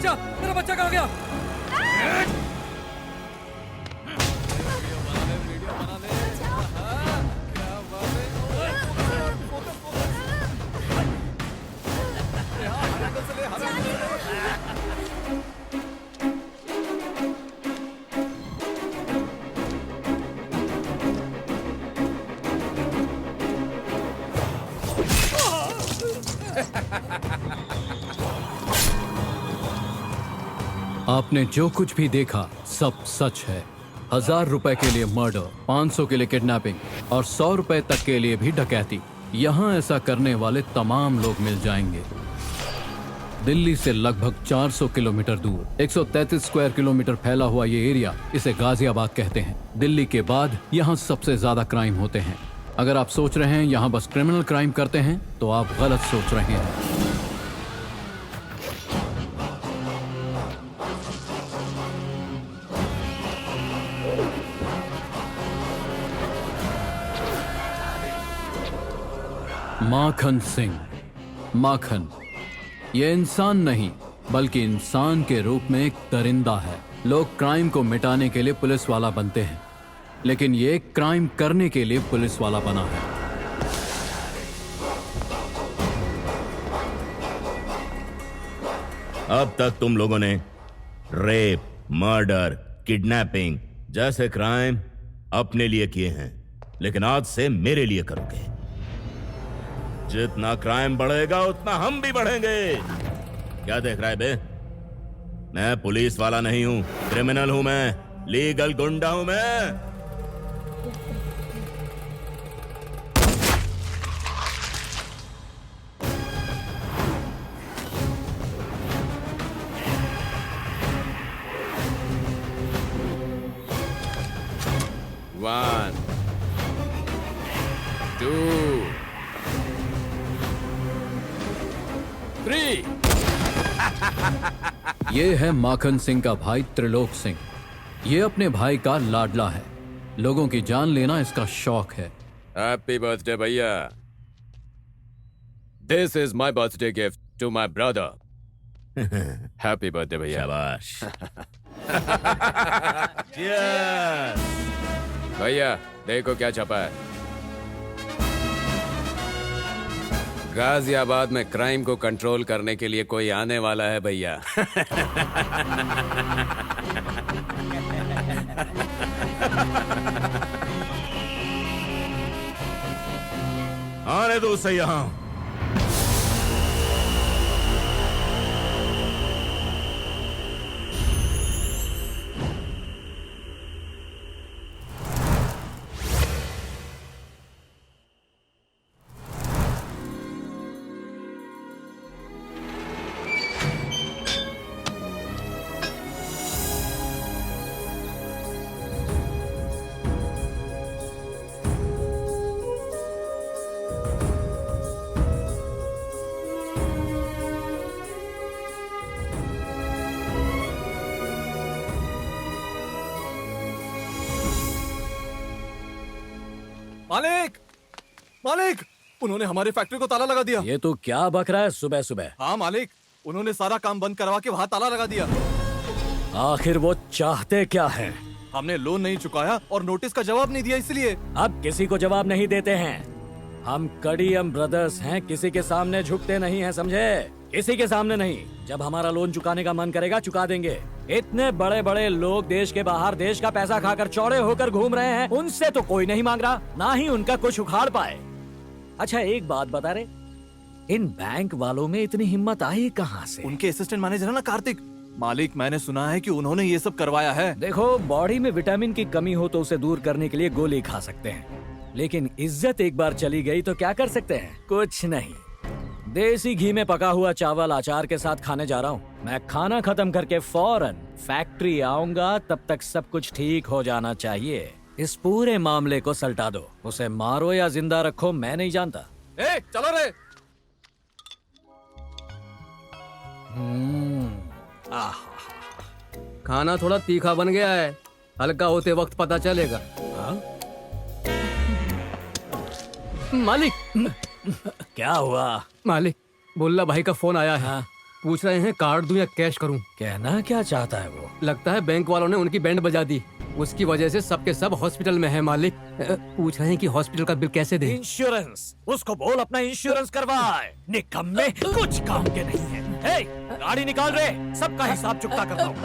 मेरा बच्चा कहाँ गया? आपने जो कुछ भी देखा सब सच है। 1000 रुपए के लिए मर्डर, 500 के लिए किडनैपिंग और 100 रुपए तक के लिए भी डकैती। यहाँ ऐसा करने वाले तमाम लोग मिल जाएंगे। दिल्ली से लगभग 400 किलोमीटर दूर 133 स्क्वायर किलोमीटर फैला हुआ ये एरिया, इसे गाजियाबाद कहते हैं। दिल्ली के बाद यहाँ सबसे ज्यादा क्राइम होते हैं। अगर आप सोच रहे हैं यहाँ बस क्रिमिनल क्राइम करते हैं तो आप गलत सोच रहे हैं। माखन सिंह, माखन ये इंसान नहीं बल्कि इंसान के रूप में एक दरिंदा है। लोग क्राइम को मिटाने के लिए पुलिस वाला बनते हैं, लेकिन ये क्राइम करने के लिए पुलिस वाला बना है। अब तक तुम लोगों ने रेप, मर्डर, किडनैपिंग जैसे क्राइम अपने लिए किए हैं, लेकिन आज से मेरे लिए करोगे। जितना क्राइम बढ़ेगा उतना हम भी बढ़ेंगे। क्या देख रहा है बे? मैं पुलिस वाला नहीं हूं, क्रिमिनल हूं मैं, लीगल गुंडा हूं मैं। One, two, three. ये है माखन सिंह का भाई त्रिलोक सिंह। ये अपने भाई का लाडला है। लोगों की जान लेना इसका शौक है। Happy birthday, भैया. This is my birthday gift to my brother. Happy birthday, भैया. शाबाश। Cheers! भैया देखो क्या छपा है। गाजियाबाद में क्राइम को कंट्रोल करने के लिए कोई आने वाला है भैया। आने दो उसे यहां। मालिक, मालिक, उन्होंने हमारी फैक्ट्री को ताला लगा दिया। ये तो क्या बक रहा है सुबह सुबह? हाँ मालिक, उन्होंने सारा काम बंद करवा के वहाँ ताला लगा दिया। आखिर वो चाहते क्या हैं? हमने लोन नहीं चुकाया और नोटिस का जवाब नहीं दिया, इसलिए। अब किसी को जवाब नहीं देते हैं। हम कड़ियम ब्रदर्स हैं, किसी के सामने झुकते नहीं हैं, समझे? किसी के सामने नहीं। जब हमारा लोन चुकाने का मन करेगा चुका देंगे। इतने बड़े बड़े लोग देश के बाहर देश का पैसा खाकर चौड़े होकर घूम रहे हैं, उनसे तो कोई नहीं मांग रहा, ना ही उनका कुछ उखाड़ पाए। अच्छा एक बात बता रहे, इन बैंक वालों में इतनी हिम्मत आई कहाँ से? उनके असिस्टेंट मैनेजर है ना कार्तिक। मालिक, मैंने सुना है कि उन्होंने ये सब करवाया है। देखो, बॉडी में विटामिन की कमी हो तो उसे दूर करने के लिए गोली खा सकते हैं, लेकिन इज्जत एक बार चली गई तो क्या कर सकते हैं? कुछ नहीं। देसी घी में पका हुआ चावल अचार के साथ खाने जा रहा हूँ। मैं खाना खत्म करके फौरन फैक्ट्री आऊंगा, तब तक सब कुछ ठीक हो जाना चाहिए। इस पूरे मामले को सल्टा दो। उसे मारो या जिंदा रखो मैं नहीं जानता। ए, चलो रे। खाना थोड़ा तीखा बन गया है, हल्का होते वक्त पता चलेगा। मालिक, क्या हुआ? मालिक, मुल्ला भाई का फोन आया है। पूछ रहे हैं कार्ड दूं या कैश करूं। कहना क्या चाहता है वो? लगता है बैंक वालों ने उनकी बैंड बजा दी, उसकी वजह से सबके सब हॉस्पिटल में है मालिक। पूछ रहे हैं कि हॉस्पिटल का बिल कैसे दे। इंश्योरेंस, उसको बोल अपना इंश्योरेंस करवाए। निकम्मे, कुछ काम के नहीं है। हे, गाड़ी निकाल रे, सबका हिसाब चुकता करता हूँ।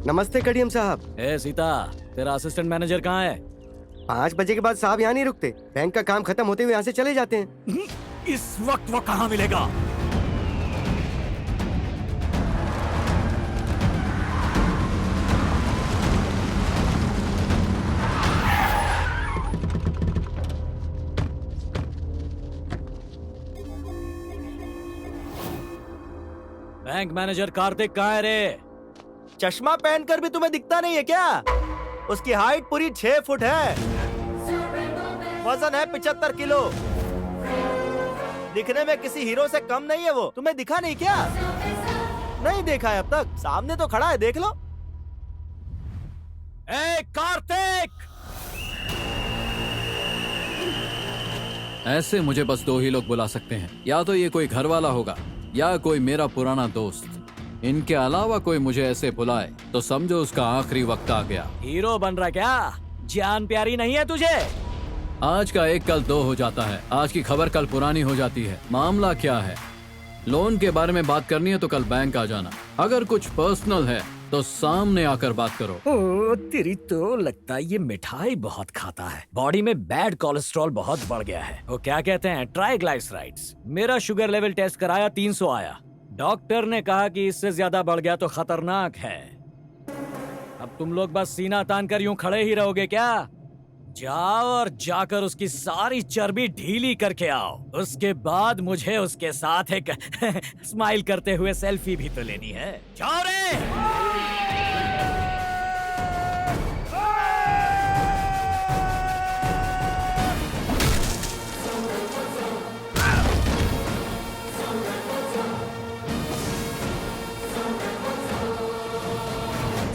नमस्ते कडियम साहब। ए सीता, तेरा असिस्टेंट मैनेजर कहाँ है? 5 बजे के बाद साहब यहाँ नहीं रुकते, बैंक का काम खत्म होते हुए यहाँ से चले जाते हैं। इस वक्त वो कहाँ मिलेगा? बैंक मैनेजर कार्तिक कहाँ है रे? चश्मा पहनकर भी तुम्हें दिखता नहीं है क्या? उसकी हाइट पूरी 6 फुट है, वजन है 75 किलो। दिखने में किसी हीरो से कम नहीं है वो। तुम्हें दिखा नहीं क्या? नहीं देखा है अब तक? सामने तो खड़ा है, देख लो। ए कार्तिक! ऐसे मुझे बस 2 ही लोग बुला सकते हैं, या तो ये कोई घर वाला होगा या कोई मेरा पुराना दोस्त। इनके अलावा कोई मुझे ऐसे बुलाए तो समझो उसका आखिरी वक्त आ गया। हीरो बन रहा क्या? जान प्यारी नहीं है तुझे? आज का एक कल 2 हो जाता है, आज की खबर कल पुरानी हो जाती है। मामला क्या है? लोन के बारे में बात करनी है तो कल बैंक आ जाना। अगर कुछ पर्सनल है तो सामने आकर बात करो। ओ, तेरी तो लगता है ये मिठाई बहुत खाता है। बॉडी में बैड कोलेस्ट्रॉल बहुत बढ़ गया है। वो क्या कहते हैं, ट्राइग्लाइसराइड्स। मेरा शुगर लेवल टेस्ट कराया, 300 आया। डॉक्टर ने कहा कि इससे ज्यादा बढ़ गया तो खतरनाक है। अब तुम लोग बस सीना तान कर यूं खड़े ही रहोगे क्या? जाओ और जाकर उसकी सारी चर्बी ढीली करके आओ। उसके बाद मुझे उसके साथ एक स्माइल करते हुए सेल्फी भी तो लेनी है। जाओ रे!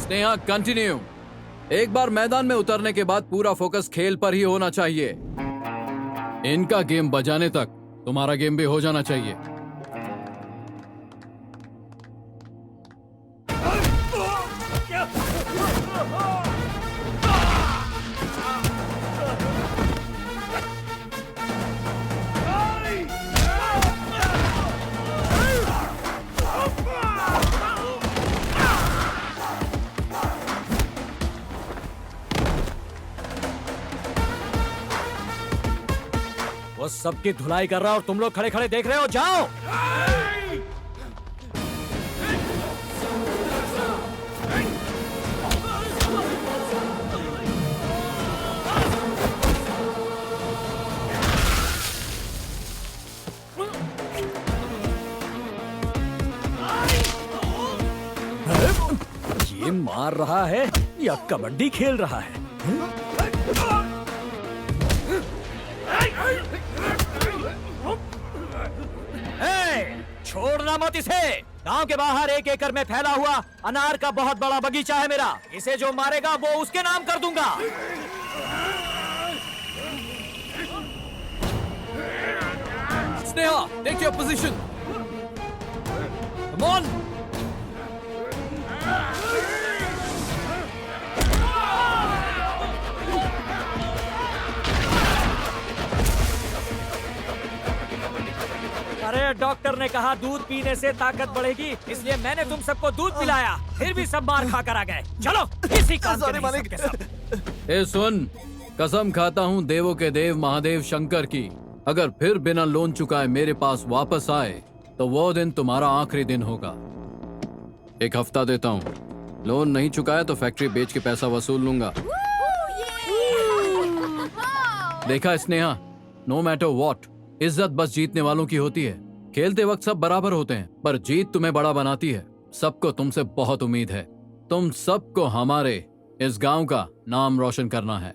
स्नेहा, कंटिन्यू। एक बार मैदान में उतरने के बाद पूरा फोकस खेल पर ही होना चाहिए। इनका गेम बजाने तक तुम्हारा गेम भी हो जाना चाहिए। वो सबकी धुलाई कर रहा और तुम लोग खड़े खड़े देख रहे हो। जाओ! ये मार रहा है या कबड्डी खेल रहा है? छोड़ना मत इसे। गांव के बाहर 1 एकड़ में फैला हुआ अनार का बहुत बड़ा बगीचा है मेरा। इसे जो मारेगा वो उसके नाम कर दूंगा। Sneha, take your position. Come on. अरे डॉक्टर ने कहा दूध पीने से ताकत बढ़ेगी, इसलिए मैंने तुम सबको दूध पिलाया। फिर भी सब मार खा कर आ गए। चलो किसी काम के नहीं सबके सब। ए सुन, कसम खाता हूँ देवों के देव महादेव शंकर की, अगर फिर बिना लोन चुकाए मेरे पास वापस आए तो वो दिन तुम्हारा आखिरी दिन होगा। 1 हफ्ता देता हूँ, लोन नहीं चुकाया तो फैक्ट्री बेच के पैसा वसूल लूंगा। देखा स्नेहा, नो मैटर व्हाट, इज्जत बस जीतने वालों की होती है। खेलते वक्त सब बराबर होते हैं, पर जीत तुम्हें बड़ा बनाती है। सबको तुमसे बहुत उम्मीद है। तुम सबको हमारे इस गांव का नाम रोशन करना है।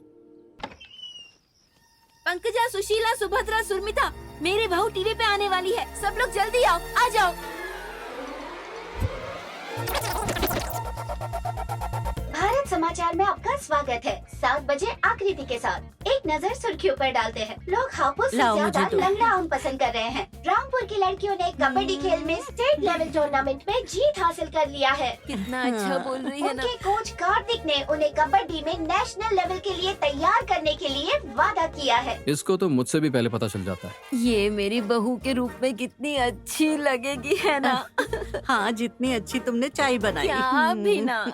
पंकजा, सुशीला, सुभद्रा, सुरमिता, मेरी बहू टीवी पे आने वाली है। सब लोग जल्दी आओ, आ जाओ। भारत समाचार में आपका स्वागत है। 7 बजे आकृति के साथ एक नजर सुर्खियों पर डालते हैं। लोग हापुस से ज्यादा लंगड़ा आम पसंद कर रहे हैं। रामपुर की लड़कियों ने कबड्डी खेल में स्टेट लेवल टूर्नामेंट में जीत हासिल कर लिया है। कितना अच्छा बोल रही है ना। उनके कोच कार्तिक ने उन्हें कबड्डी में नेशनल लेवल के लिए तैयार करने के लिए वादा किया है। इसको तो मुझसे भी पहले पता चल जाता है। ये मेरी बहू के रूप में कितनी अच्छी लगेगी, है ना? हाँ, जितनी अच्छी तुमने चाय बनाई। क्या भी ना।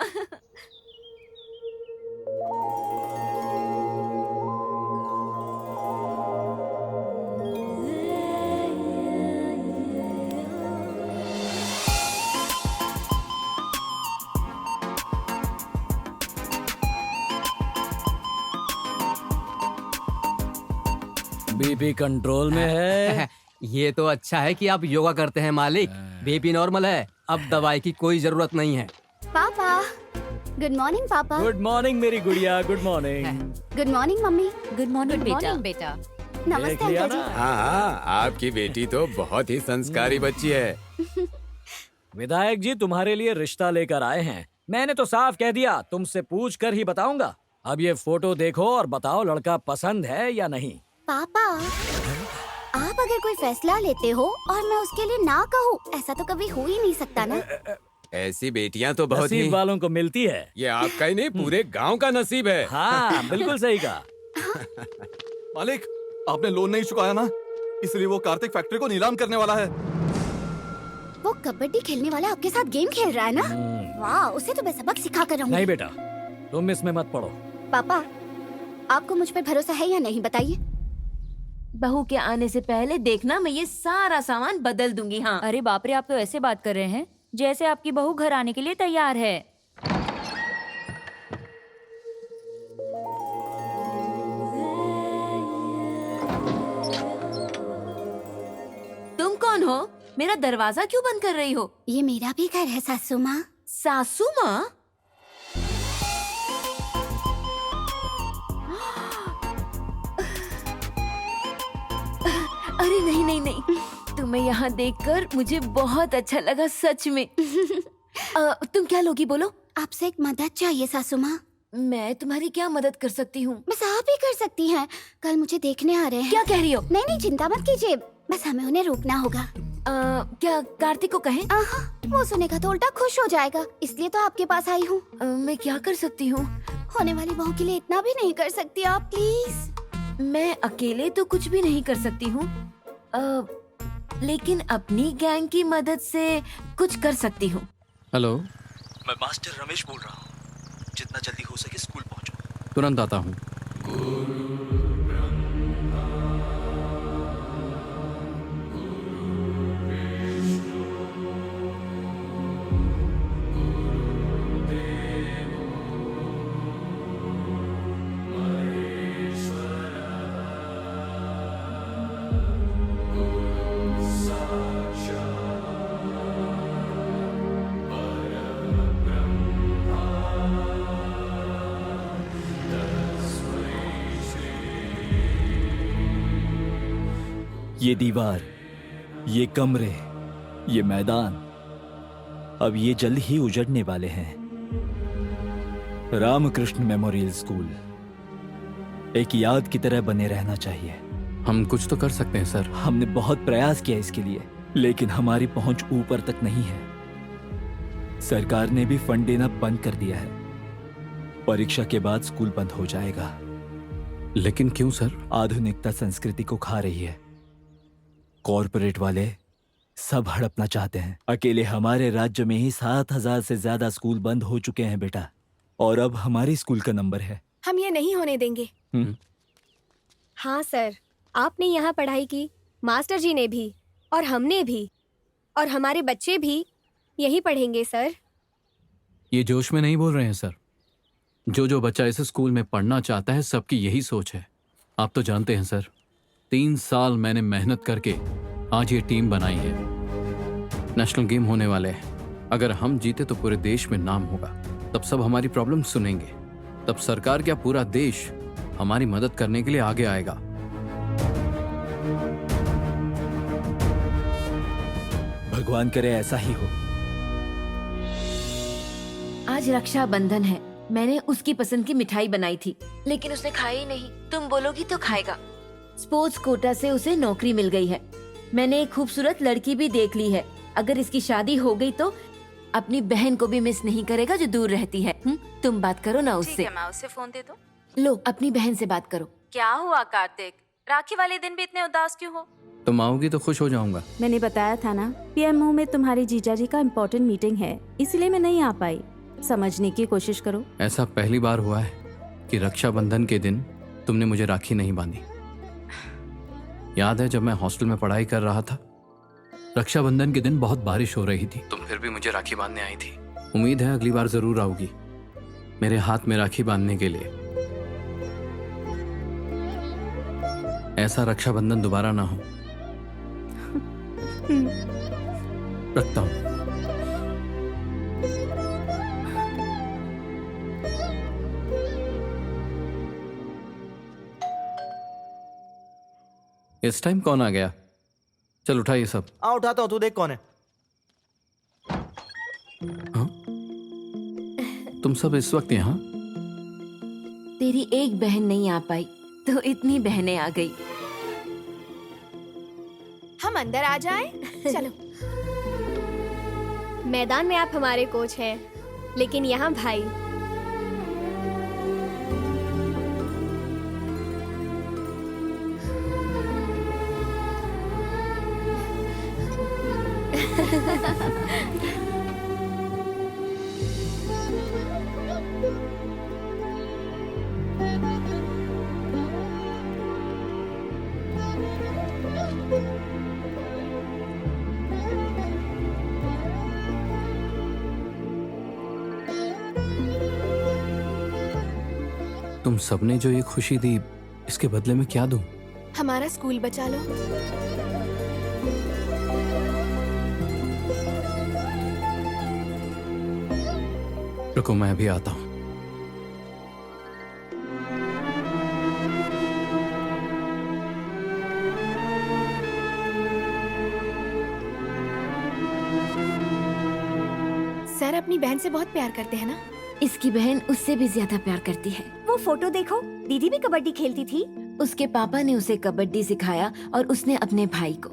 बीपी कंट्रोल में है। ये तो अच्छा है कि आप योगा करते हैं मालिक। बीपी नॉर्मल है, अब दवाई की कोई जरूरत नहीं है। पापा, गुड मॉर्निंग पापा। गुड मॉर्निंग मेरी गुड़िया, good morning. Good morning mummy. Good morning बेटा। नमस्ते देख लिया अंकल जी। ना? हाँ, आपकी बेटी तो बहुत ही संस्कारी बच्ची है। विधायक जी तुम्हारे लिए रिश्ता लेकर आए हैं। मैंने तो साफ कह दिया, तुमसे पूछ कर ही बताऊंगा। अब ये फोटो देखो और बताओ लड़का पसंद है या नहीं। पापा, आप अगर कोई फैसला लेते हो और मैं उसके लिए ना कहूँ, ऐसा तो कभी हो ही नहीं सकता ना। ऐसी बेटियां तो बहुत ही नसीब वालों को मिलती है। ये आपका ही नहीं, पूरे गांव का नसीब है। हाँ, बिल्कुल सही कहा। मालिक, आपने लोन नहीं चुकाया ना, इसलिए वो कार्तिक फैक्ट्री को नीलाम करने वाला है। वो कबड्डी खेलने वाला आपके साथ गेम खेल रहा है ना? वाह, उसे तो मैं सबक सिखा कर रहूंगी। नहीं बेटा, तुम इसमें मत पड़ो। पापा, आपको मुझ पर भरोसा है या नहीं, बताइए। बहू के आने से पहले देखना, मैं ये सारा सामान बदल दूंगी। हाँ। अरे बाप रे, आप तो ऐसे बात कर रहे हैं जैसे आपकी बहू घर आने के लिए तैयार है। तुम कौन हो? मेरा दरवाजा क्यों बंद कर रही हो? ये मेरा भी घर है सासू माँ। सासू माँ? अरे नहीं नहीं नहीं, तुम्हें यहाँ देखकर मुझे बहुत अच्छा लगा, सच में। तुम क्या लोगी, बोलो। आपसे एक मदद चाहिए सासू माँ। मैं तुम्हारी क्या मदद कर सकती हूँ? बस आप ही कर सकती हैं। कल मुझे देखने आ रहे हैं। क्या कह रही हो? नहीं नहीं, चिंता मत कीजिए, बस हमें उन्हें रोकना होगा। क्या कार्तिक को कहें? वो सुनेगा तो उल्टा खुश हो जाएगा, इसलिए तो आपके पास आई हूँ। मैं क्या कर सकती हूँ? होने वाली बहू के लिए इतना भी नहीं कर सकती आप, प्लीज। मैं अकेले तो कुछ भी नहीं कर सकती हूँ, लेकिन अपनी गैंग की मदद से कुछ कर सकती हूँ। हेलो, मैं मास्टर रमेश बोल रहा हूँ। जितना जल्दी हो सके स्कूल पहुँचो। तुरंत आता हूँ। ये दीवार, ये कमरे, ये मैदान, अब ये जल्द ही उजड़ने वाले हैं। रामकृष्ण मेमोरियल स्कूल एक याद की तरह बने रहना चाहिए। हम कुछ तो कर सकते हैं सर। हमने बहुत प्रयास किया इसके लिए, लेकिन हमारी पहुंच ऊपर तक नहीं है। सरकार ने भी फंड देना बंद कर दिया है। परीक्षा के बाद स्कूल बंद हो जाएगा। लेकिन क्यों सर? आधुनिकता संस्कृति को खा रही है। कॉरपोरेट वाले सब हड़पना चाहते हैं। अकेले हमारे राज्य में ही 7,000 से ज्यादा स्कूल बंद हो चुके हैं बेटा, और अब हमारे स्कूल का नंबर है। हम ये नहीं होने देंगे। हाँ सर, आपने यहाँ पढ़ाई की, मास्टर जी ने भी, और हमने भी, और हमारे बच्चे भी यही पढ़ेंगे सर। ये जोश में नहीं बोल रहे हैं सर। जो बच्चा इस स्कूल में पढ़ना चाहता है, सबकी यही सोच है। आप तो जानते हैं सर, 3 साल मैंने मेहनत करके आज ये टीम बनाई है। नेशनल गेम होने वाले हैं। अगर हम जीते तो पूरे देश में नाम होगा। तब सब हमारी प्रॉब्लम सुनेंगे। तब सरकार क्या, पूरा देश हमारी मदद करने के लिए आगे आएगा। भगवान करे ऐसा ही हो। आज रक्षाबंधन है। मैंने उसकी पसंद की मिठाई बनाई थी, लेकिन उसने खाई ही नहीं। तुम बोलोगी तो खाएगा। स्पोर्ट्स कोटा से उसे नौकरी मिल गई है। मैंने एक खूबसूरत लड़की भी देख ली है। अगर इसकी शादी हो गई तो अपनी बहन को भी मिस नहीं करेगा जो दूर रहती है। तुम बात करो ना उससे। ठीक है, मैं उससे फोन दे दूं। लो, अपनी बहन से बात करो। क्या हुआ कार्तिक, राखी वाले दिन भी इतने उदास क्यों हो? तुम आओगी तो खुश हो जाऊंगा। मैंने बताया था ना, पीएमओ में तुम्हारी जीजा जी का इम्पोर्टेंट मीटिंग है, इसलिए मैं नहीं आ पाई। समझने की कोशिश करो। ऐसा पहली बार हुआ है कि रक्षाबंधन के दिन तुमने मुझे राखी नहीं बांधी। याद है जब मैं हॉस्टल में पढ़ाई कर रहा था, रक्षाबंधन के दिन बहुत बारिश हो रही थी, तुम फिर भी मुझे राखी बांधने आई थी। उम्मीद है अगली बार जरूर आओगी मेरे हाथ में राखी बांधने के लिए। ऐसा रक्षाबंधन दोबारा ना हो। रखता हूं। इस टाइम कौन आ गया? चल उठा ये सब। उठाता हूँ, तू देख कौन है। हाँ? तुम सब इस वक्त यहाँ? तेरी एक बहन नहीं आ पाई तो इतनी बहनें आ गई। हम अंदर आ जाएं? चलो। मैदान में आप हमारे कोच हैं, लेकिन यहाँ भाई। तुम सबने जो ये खुशी दी, इसके बदले में क्या दूं? हमारा स्कूल बचा लो। रुको, मैं भी आता हूं। सर अपनी बहन से बहुत प्यार करते हैं ना? इसकी बहन उससे भी ज्यादा प्यार करती है। वो फोटो देखो, दीदी भी कबड्डी खेलती थी। उसके पापा ने उसे कबड्डी सिखाया और उसने अपने भाई को।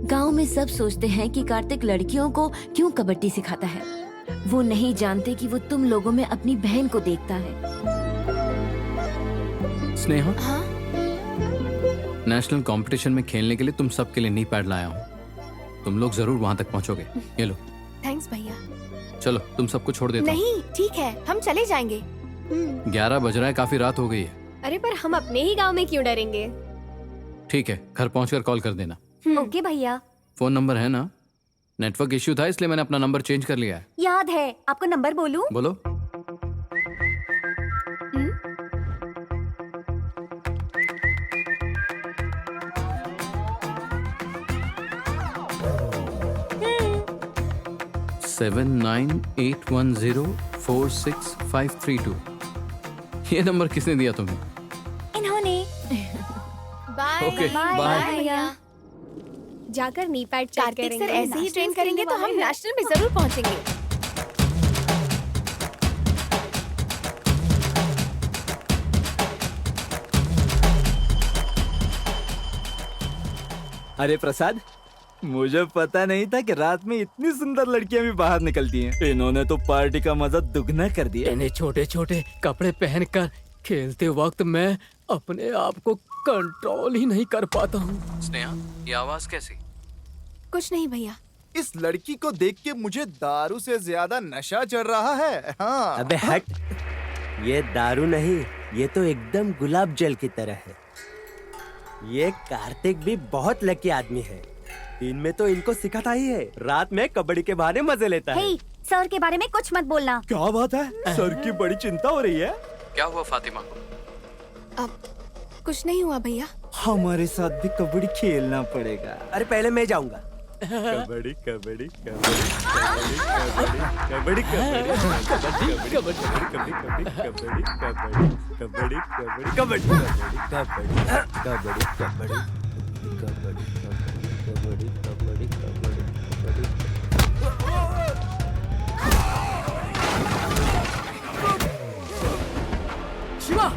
गांव में सब सोचते हैं कि कार्तिक लड़कियों को क्यों कबड्डी सिखाता है। वो नहीं जानते कि वो तुम लोगों में अपनी बहन को देखता है। स्नेहा, हाँ? नेशनल कंपटीशन में खेलने के लिए तुम सबके लिए नी पैड लाया हूँ। तुम लोग जरूर वहाँ तक पहुँचोगे। ये लो। थैंक्स भैया। चलो, तुम सबको छोड़ देता हूँ। नहीं, ठीक है, हम चले जाएंगे। 11 बज रहा है, काफी रात हो गई है। अरे पर हम अपने ही गांव में क्यों डरेंगे? ठीक है, घर पहुंचकर कॉल कर देना। ओके भैया। फोन नंबर है ना? नेटवर्क इश्यू था इसलिए मैंने अपना नंबर चेंज कर लिया है। याद है। आपको नंबर बोलूं? बोलो। सेवन 9810465532। ये नंबर किसने दिया तुम्हें? इन्होंने। बाय। Okay, bye. भैया। जाकर नी पैड चेक करेंगे। सर ऐसे ही ट्रेन करेंगे तो हम नेशनल में जरूर पहुंचेंगे। अरे प्रसाद, मुझे पता नहीं था कि रात में इतनी सुंदर लड़कियां भी बाहर निकलती हैं। इन्होंने तो पार्टी का मजा दुगना कर दिया। इन्हें छोटे छोटे कपड़े पहनकर खेलते वक्त मैं अपने आप को कंट्रोल ही नहीं कर पाता हूँ। स्नेहा, ये आवाज कैसी? कुछ नहीं भैया। इस लड़की को देख के मुझे दारू से ज्यादा नशा चढ़ रहा है। हाँ। अबे हट, ये दारू नहीं, ये तो एकदम गुलाब जल की तरह है। ये कार्तिक भी बहुत लकी आदमी है। दिन में तो इनको सिखाता ही है, रात में कबड्डी के बहाने मजे लेता है। हे, सर के बारे में कुछ मत बोलना। क्या बात है? सर की बड़ी चिंता हो रही है। क्या हुआ फातिमा को? अब कुछ नहीं हुआ भैया। हमारे साथ भी कबड्डी खेलना पड़ेगा। अरे पहले मैं जाऊंगा। कबड्डी कबड्डी कबड्डी कबड्डी कबड्डी कबड्डी कबड्डी कबड्डी कबड्डी शिवा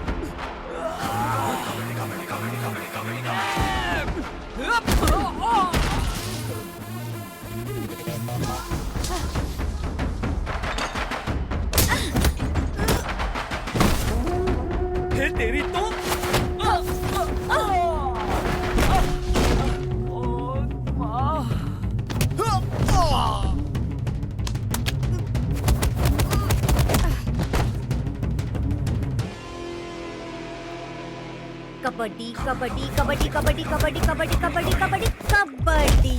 तेरी तो कबड्डी कबड्डी कबड्डी कबड्डी कबड्डी कबड्डी कबड्डी कबड्डी कबड्डी।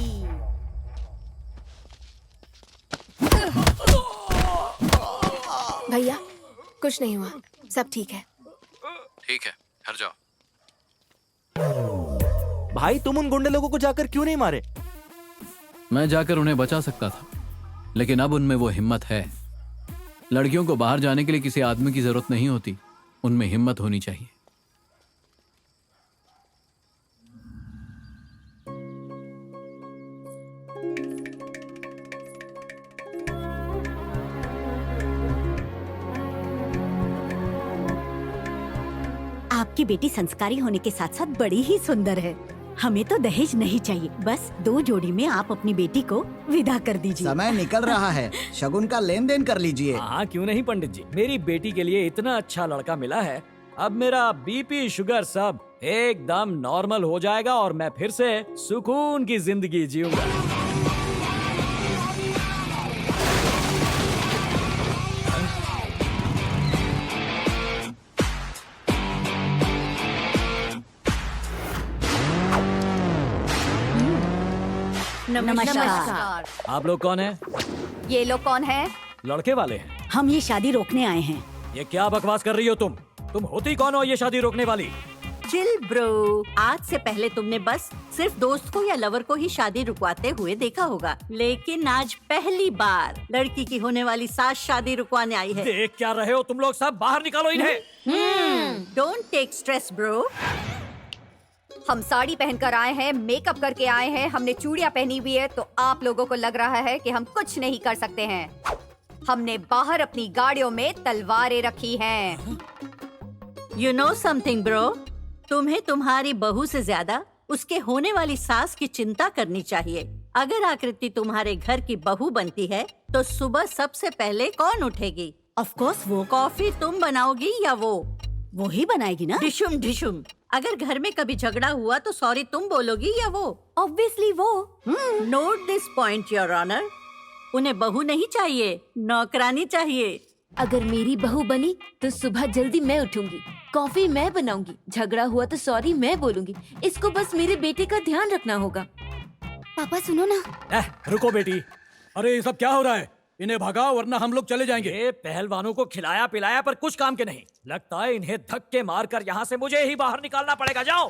भैया कुछ नहीं हुआ, सब ठीक है। ठीक है, हट जाओ। भाई तुम उन गुंडे लोगों को जाकर क्यों नहीं मारे? मैं जाकर उन्हें बचा सकता था, लेकिन अब उनमें वो हिम्मत है। लड़कियों को बाहर जाने के लिए किसी आदमी की जरूरत नहीं होती, उनमें हिम्मत होनी चाहिए। आपकी बेटी संस्कारी होने के साथ साथ बड़ी ही सुंदर है। हमें तो दहेज नहीं चाहिए, बस 2 जोड़ी में आप अपनी बेटी को विदा कर दीजिए। समय निकल रहा है, शगुन का लेन देन कर लीजिए। हाँ क्यों नहीं पंडित जी, मेरी बेटी के लिए इतना अच्छा लड़का मिला है। अब मेरा बीपी शुगर सब एकदम नॉर्मल हो जाएगा और मैं फिर से सुकून की जिंदगी जीऊंगा। नमस्कार। आप लोग कौन हैं? ये लोग कौन है? लड़के वाले हैं। हम ये शादी रोकने आए हैं। ये क्या बकवास कर रही हो तुम होती कौन हो ये शादी रोकने वाली? चिल ब्रो, आज से पहले तुमने बस सिर्फ दोस्त को या लवर को ही शादी रुकवाते हुए देखा होगा, लेकिन आज पहली बार लड़की की होने वाली सास शादी रुकवाने आई है। देख क्या रहे हो तुम लोग सब, बाहर निकालो इन्हें। Don't take stress bro. हम साड़ी पहनकर आए हैं, मेकअप करके आए हैं, हमने चूड़ियां पहनी हुई है, तो आप लोगों को लग रहा है कि हम कुछ नहीं कर सकते हैं। हमने बाहर अपनी गाड़ियों में तलवारें रखी हैं। You know something bro? तुम्हें तुम्हारी बहू से ज्यादा उसके होने वाली सास की चिंता करनी चाहिए। अगर आकृति तुम्हारे घर की बहू बनती है तो सुबह सबसे पहले कौन उठेगी? ऑफ कोर्स वो। कॉफी तुम बनाओगी या वो ही बनाएगी ना? ढिशुम ढिशुम। अगर घर में कभी झगड़ा हुआ तो सॉरी तुम बोलोगी या वो? ऑब्वियसली वो। Note this point your honour. उन्हें बहू नहीं चाहिए, नौकरानी चाहिए। अगर मेरी बहू बनी तो सुबह जल्दी मैं उठूंगी, कॉफी मैं बनाऊंगी, झगड़ा हुआ तो सॉरी मैं बोलूंगी। इसको बस मेरे बेटे का ध्यान रखना होगा। पापा सुनो ना। रुको बेटी, अरे ये सब क्या हो रहा है? इन्हें भगाओ वरना हम लोग चले जाएंगे। ये पहलवानों को खिलाया पिलाया पर कुछ काम के नहीं। लगता है इन्हें धक्के मारकर यहाँ से मुझे ही बाहर निकालना पड़ेगा। जाओ।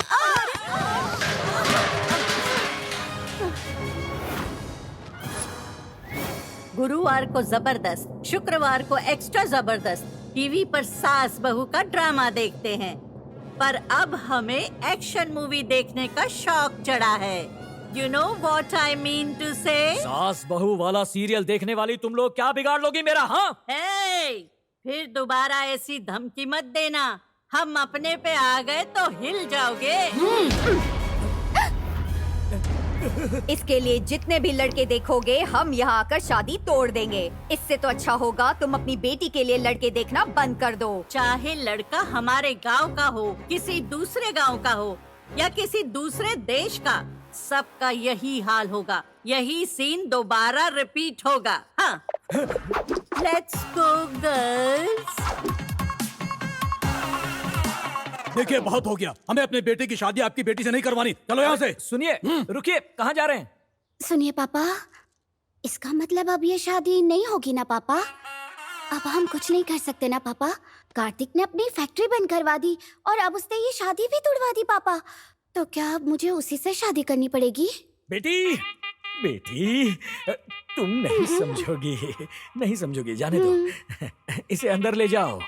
गुरुवार को जबरदस्त, शुक्रवार को एक्स्ट्रा जबरदस्त टीवी पर सास बहू का ड्रामा देखते हैं, पर अब हमें एक्शन मूवी देखने का शौक चढ़ा है। You know what I mean to say? सास बहू वाला सीरियल देखने वाली तुम लोग क्या बिगाड़ लोगी मेरा? हाँ hey, फिर दोबारा ऐसी धमकी मत देना। हम अपने पे आ गए तो हिल जाओगे। इसके लिए जितने भी लड़के देखोगे हम यहाँ आकर शादी तोड़ देंगे। इससे तो अच्छा होगा तुम अपनी बेटी के लिए लड़के देखना बंद कर दो। चाहे लड़का हमारे गांव का हो, किसी दूसरे गांव का हो या किसी दूसरे देश का, सबका यही हाल होगा। यही सीन दोबारा रिपीट होगा। हाँ। Let's go girls. देखिए बहुत हो गया, हमें अपने बेटे की शादी आपकी बेटी से नहीं करवानी। चलो यहाँ से। सुनिए, रुकिए, कहाँ जा रहे हैं? सुनिए पापा, इसका मतलब अब ये शादी नहीं होगी ना पापा? अब हम कुछ नहीं कर सकते ना पापा? कार्तिक ने अपनी फैक्ट्री बंद करवा दी और अब उसने ये शादी भी तोड़वा दी पापा। तो क्या अब मुझे उसी से शादी करनी पड़ेगी? बेटी, बेटी, तुम नहीं समझोगी, नहीं समझोगी, जाने दो। इसे अंदर ले जाओ।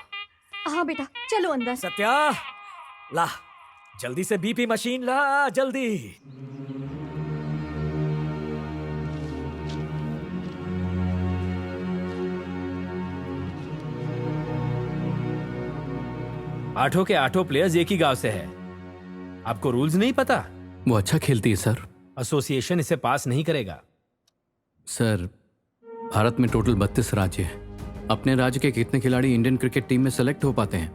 हाँ बेटा, चलो अंदर। सत्या, ला जल्दी से बीपी मशीन ला, जल्दी। 8 के 8 प्लेयर्स एक ही गांव से है। आपको रूल्स नहीं पता? वो अच्छा खेलती है सर। एसोसिएशन इसे पास नहीं करेगा। सर, भारत में टोटल 32 राज्य हैं। अपने राज्य के कितने खिलाड़ी इंडियन क्रिकेट टीम में सेलेक्ट हो पाते हैं?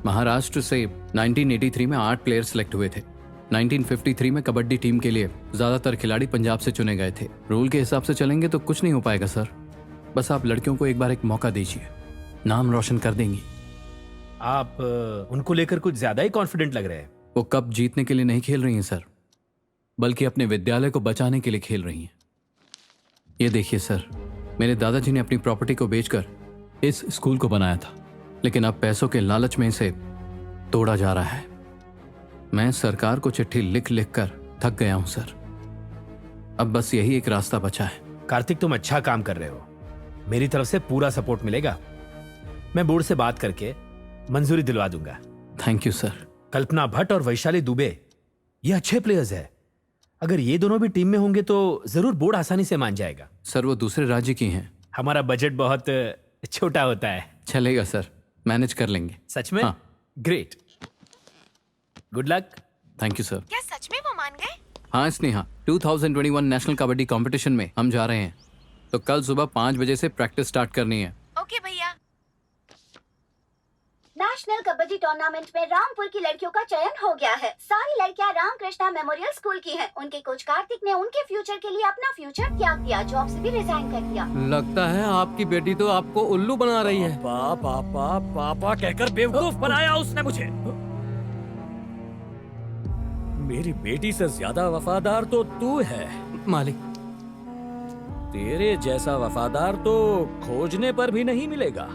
महाराष्ट्र से 1983 में 8 प्लेयर सेलेक्ट हुए थे। 1953 में कबड्डी टीम के लिए ज्यादातर खिलाड़ी पंजाब से चुने गए थे। रूल के हिसाब से चलेंगे तो कुछ नहीं हो पाएगा सर। बस आप लड़कियों को एक बार एक मौका दीजिए, नाम रोशन कर देंगी। आप उनको लेकर कुछ ज्यादा ही कॉन्फिडेंट लग रहे हैं। वो कप जीतने के लिए नहीं खेल रही हैं सर, बल्कि अपने विद्यालय को बचाने के लिए खेल रही हैं। ये देखिए सर, मेरे दादाजी ने अपनी प्रॉपर्टी को बेचकर इस स्कूल को बनाया था, लेकिन अब पैसों के लालच में इसे तोड़ा जा रहा है। मैं सरकार को चिट्ठी लिख लिख कर थक गया हूं सर। अब बस यही एक रास्ता बचा है। कार्तिक, तुम अच्छा काम कर रहे हो। मेरी तरफ से पूरा सपोर्ट मिलेगा। मैं बोर्ड से बात करके मंजूरी दिलवा दूंगा। Thank you sir. Kalpana Bhatt और वैशाली दुबे, ये अच्छे प्लेयर्स हैं। अगर ये दोनों भी टीम में होंगे तो जरूर बोर्ड आसानी से मान जाएगा। सर, वो दूसरे राज्य की हैं। हमारा बजट बहुत छोटा होता है। चलेगा सर, मैनेज कर लेंगे। सच में? हाँ। Great, good luck. Thank you sir. क्या सच में वो मान गए? हाँ स्नेहा, 2021 नेशनल कबड्डी कंपटीशन में हम जा रहे हैं, तो कल सुबह 5 बजे से प्रैक्टिस स्टार्ट करनी है। ओके भैया। नेशनल कबड्डी टूर्नामेंट में रामपुर की लड़कियों का चयन हो गया है। सारी लड़कियां रामकृष्णा मेमोरियल स्कूल की हैं। उनके कोच कार्तिक ने उनके फ्यूचर के लिए अपना फ्यूचर त्याग दिया, जॉब से भी रिजाइन कर दिया। लगता है आपकी बेटी तो आपको उल्लू बना रही है। पापा कहकर बेवकूफ बनाया उसने मुझे। मेरी बेटी से ज्यादा वफादार तो तू है मालिक। तेरे जैसा वफादार तो खोजने पर भी नहीं मिलेगा।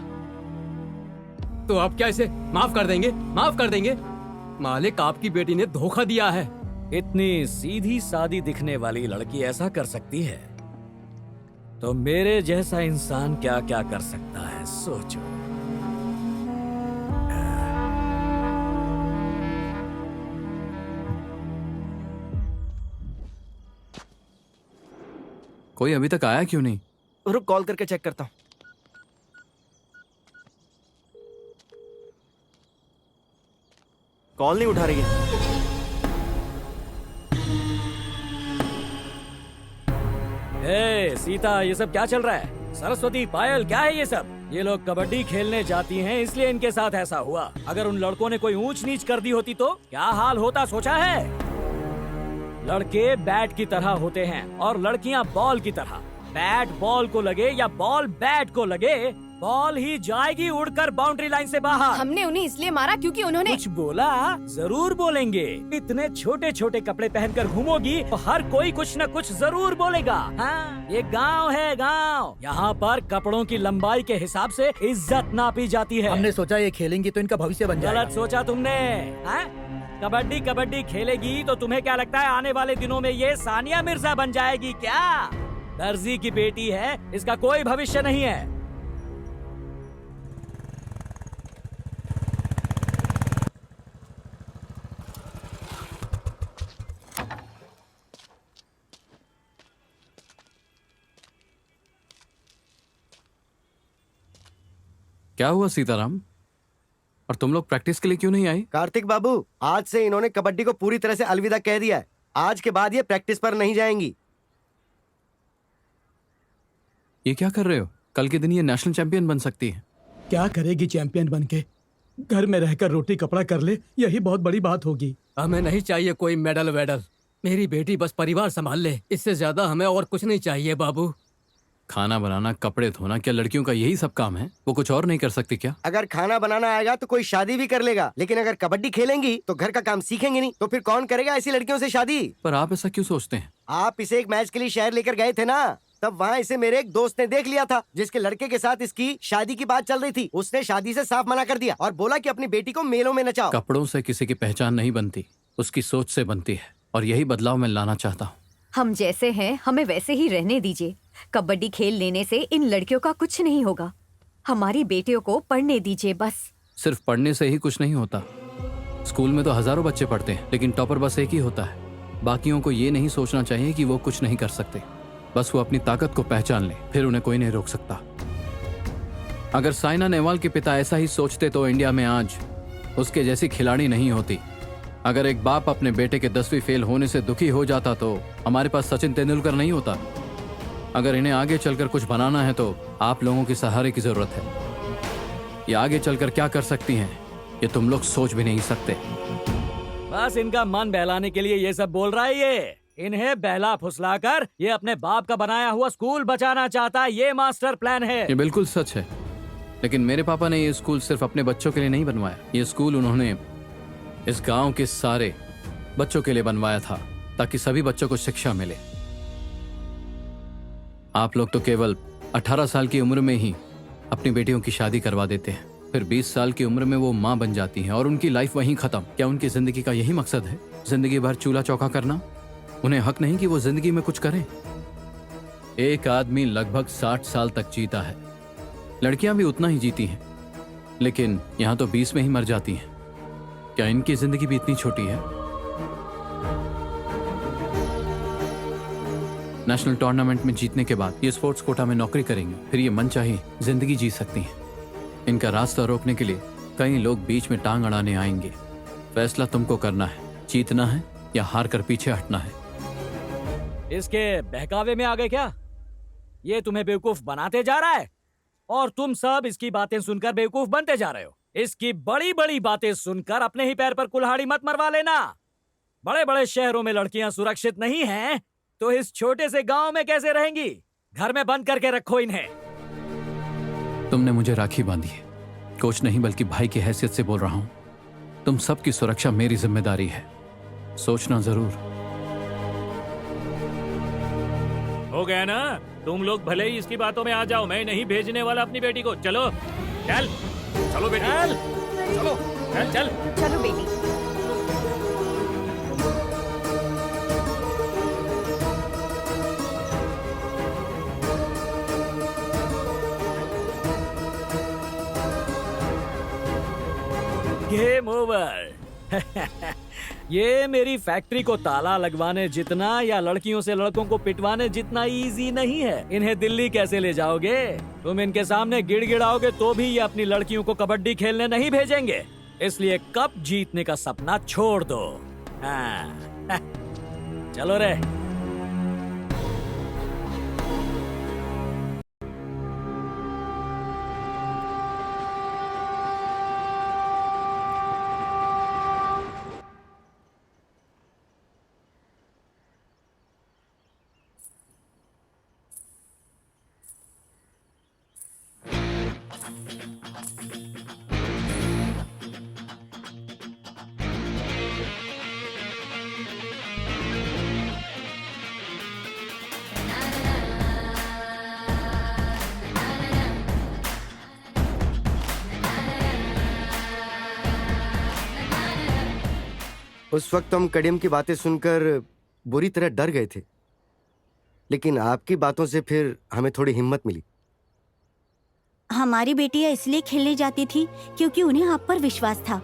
तो आप क्या इसे माफ कर देंगे? माफ कर देंगे? मालिक, आपकी बेटी ने धोखा दिया है। इतनी सीधी सादी दिखने वाली लड़की ऐसा कर सकती है तो मेरे जैसा इंसान क्या क्या कर सकता है, सोचो। कोई अभी तक आया क्यों नहीं? रुक, कॉल करके चेक करता हूँ। कॉल नहीं उठा रही है। ए, सीता, ये सब क्या चल रहा है? सरस्वती, पायल, क्या है ये सब? ये लोग कबड्डी खेलने जाती हैं, इसलिए इनके साथ ऐसा हुआ। अगर उन लड़कों ने कोई ऊंच नीच कर दी होती तो क्या हाल होता, सोचा है? लड़के बैट की तरह होते हैं और लड़कियां बॉल की तरह। बैट बॉल को लगे या बॉल बैट को लगे, बॉल ही जाएगी उड़कर बाउंड्री लाइन से बाहर। हमने उन्हें इसलिए मारा क्योंकि उन्होंने कुछ बोला? जरूर बोलेंगे। इतने छोटे छोटे कपड़े पहनकर घूमोगी तो हर कोई कुछ न कुछ जरूर बोलेगा। हाँ, ये गांव है, गांव। यहाँ पर कपड़ों की लंबाई के हिसाब से इज्जत नापी जाती है। हमने सोचा ये खेलेंगी तो इनका भविष्य बन जाएगा। गलत सोचा तुमने। कबड्डी कबड्डी खेलेगी तो तुम्हें क्या लगता है आने वाले दिनों में ये सानिया मिर्जा बन जाएगी क्या? दर्जी की बेटी है, इसका कोई भविष्य नहीं है। क्या हुआ सीताराम? और तुम लोग प्रैक्टिस के लिए क्यों नहीं आई? कार्तिक बाबू, आज से इन्होंने कबड्डी को पूरी तरह से अलविदा कह दिया है। आज के बाद ये प्रैक्टिस पर नहीं जाएंगी। ये क्या कर रहे हो? कल के दिन ये नेशनल चैंपियन बन सकती है। क्या करेगी चैंपियन बनके? घर में रहकर रोटी कपड़ा कर ले, यही बहुत बड़ी बात होगी। हमें नहीं चाहिए कोई मेडल वेडल। मेरी बेटी बस परिवार संभाल ले, इससे ज्यादा हमें और कुछ नहीं चाहिए बाबू। खाना बनाना, कपड़े धोना, क्या लड़कियों का यही सब काम है? वो कुछ और नहीं कर सकती क्या? अगर खाना बनाना आएगा तो कोई शादी भी कर लेगा, लेकिन अगर कबड्डी खेलेंगी तो घर का काम सीखेंगे नहीं, तो फिर कौन करेगा ऐसी लड़कियों से शादी? पर आप ऐसा क्यों सोचते हैं? आप इसे एक मैच के लिए शहर लेकर गए थे ना, तब वहाँ इसे मेरे एक दोस्त ने देख लिया था, जिसके लड़के के साथ इसकी शादी की बात चल रही थी। उसने शादी से साफ मना कर दिया और बोला कि अपनी बेटी को मेलों में नचाओ। कपड़ों से किसी की पहचान नहीं बनती, उसकी सोच से बनती है, और यही बदलाव मैं लाना चाहता हूँ। हम जैसे हैं हमें वैसे ही रहने दीजिए। कबड्डी खेल लेने से इन लड़कियों का कुछ नहीं होगा। हमारी बेटियों को पढ़ने दीजिए बस। सिर्फ पढ़ने से ही कुछ नहीं होता। स्कूल में तो हजारों बच्चे पढ़ते हैं, लेकिन टॉपर बस एक ही होता है। बाकियों को ये नहीं सोचना चाहिए कि वो कुछ नहीं कर सकते। बस वो अपनी ताकत को पहचान ले, फिर उन्हें कोई नहीं रोक सकता। अगर साइना नेहवाल के पिता ऐसा ही सोचते तो इंडिया में आज उसके जैसी खिलाड़ी नहीं होती। अगर एक बाप अपने बेटे के 10वीं फेल होने से दुखी हो जाता तो हमारे पास सचिन तेंदुलकर नहीं होता। अगर इन्हें आगे चलकर कुछ बनाना है तो आप लोगों के सहारे की जरूरत है। ये आगे चलकर क्या कर सकती हैं, ये तुम लोग सोच भी नहीं सकते। बस इनका मन बहलाने के लिए ये सब बोल रहा है। ये इन्हें बहला फुसलाकर ये अपने बाप का बनाया हुआ स्कूल बचाना चाहता है। ये मास्टर प्लान है। ये बिल्कुल सच है, लेकिन मेरे पापा ने ये स्कूल सिर्फ अपने बच्चों के लिए नहीं बनवाया। ये स्कूल उन्होंने इस गांव के सारे बच्चों के लिए बनवाया था, ताकि सभी बच्चों को शिक्षा मिले। आप लोग तो केवल 18 साल की उम्र में ही अपनी बेटियों की शादी करवा देते हैं, फिर 20 साल की उम्र में वो माँ बन जाती हैं और उनकी लाइफ वहीं खत्म। क्या उनकी जिंदगी का यही मकसद है, जिंदगी भर चूल्हा चौका करना? उन्हें हक नहीं कि वो जिंदगी में कुछ करें। एक आदमी लगभग 60 साल तक जीता है, लड़कियां भी उतना ही जीती हैं, लेकिन यहां तो 20 में ही मर जाती हैं। क्या इनकी जिंदगी भी इतनी छोटी है? नेशनल टूर्नामेंट में जीतने के बाद ये स्पोर्ट्स कोटा में नौकरी करेंगे, फिर ये मनचाही जिंदगी जी सकती हैं। इनका रास्ता रोकने के लिए कई लोग बीच में टांग अड़ाने आएंगे। फैसला तुमको करना है, जीतना है या हार कर पीछे हटना है। इसके बहकावे में आ गए क्या? ये तुम्हें बेवकूफ बनाते जा रहा है और तुम सब इसकी बातें सुनकर बेवकूफ बनते जा रहे हो। इसकी बड़ी बड़ी बातें सुनकर अपने ही पैर पर कुल्हाड़ी मत मरवा लेना। बड़े बड़े शहरों में लड़कियां सुरक्षित नहीं हैं, तो इस छोटे से गांव में कैसे रहेंगी? घर में बंद करके रखो इन्हें। तुमने मुझे राखी बांधी है, कोच नहीं बल्कि भाई की हैसियत से बोल रहा हूं। तुम सबकी सुरक्षा मेरी जिम्मेदारी है, सोचना जरूर। हो गया ना? तुम लोग भले ही इसकी बातों में आ जाओ, मैं नहीं भेजने वाला अपनी बेटी को। चलो चल, चलो बेटी, चल चलो, चल चल चलो बेटी। Game over. ये मेरी फैक्ट्री को ताला लगवाने जितना या लड़कियों से लड़कों को पिटवाने जितना इजी नहीं है। इन्हें दिल्ली कैसे ले जाओगे? तुम इनके सामने गिड़गिड़ाओगे तो भी ये अपनी लड़कियों को कबड्डी खेलने नहीं भेजेंगे। इसलिए कप जीतने का सपना छोड़ दो। हाँ। चलो रे। उस वक्त हम कड़ियम की बातें सुनकर बुरी तरह डर गए थे, लेकिन आपकी बातों से फिर हमें थोड़ी हिम्मत मिली। हमारी बेटियां इसलिए खेलने जाती थी क्योंकि उन्हें आप पर विश्वास था।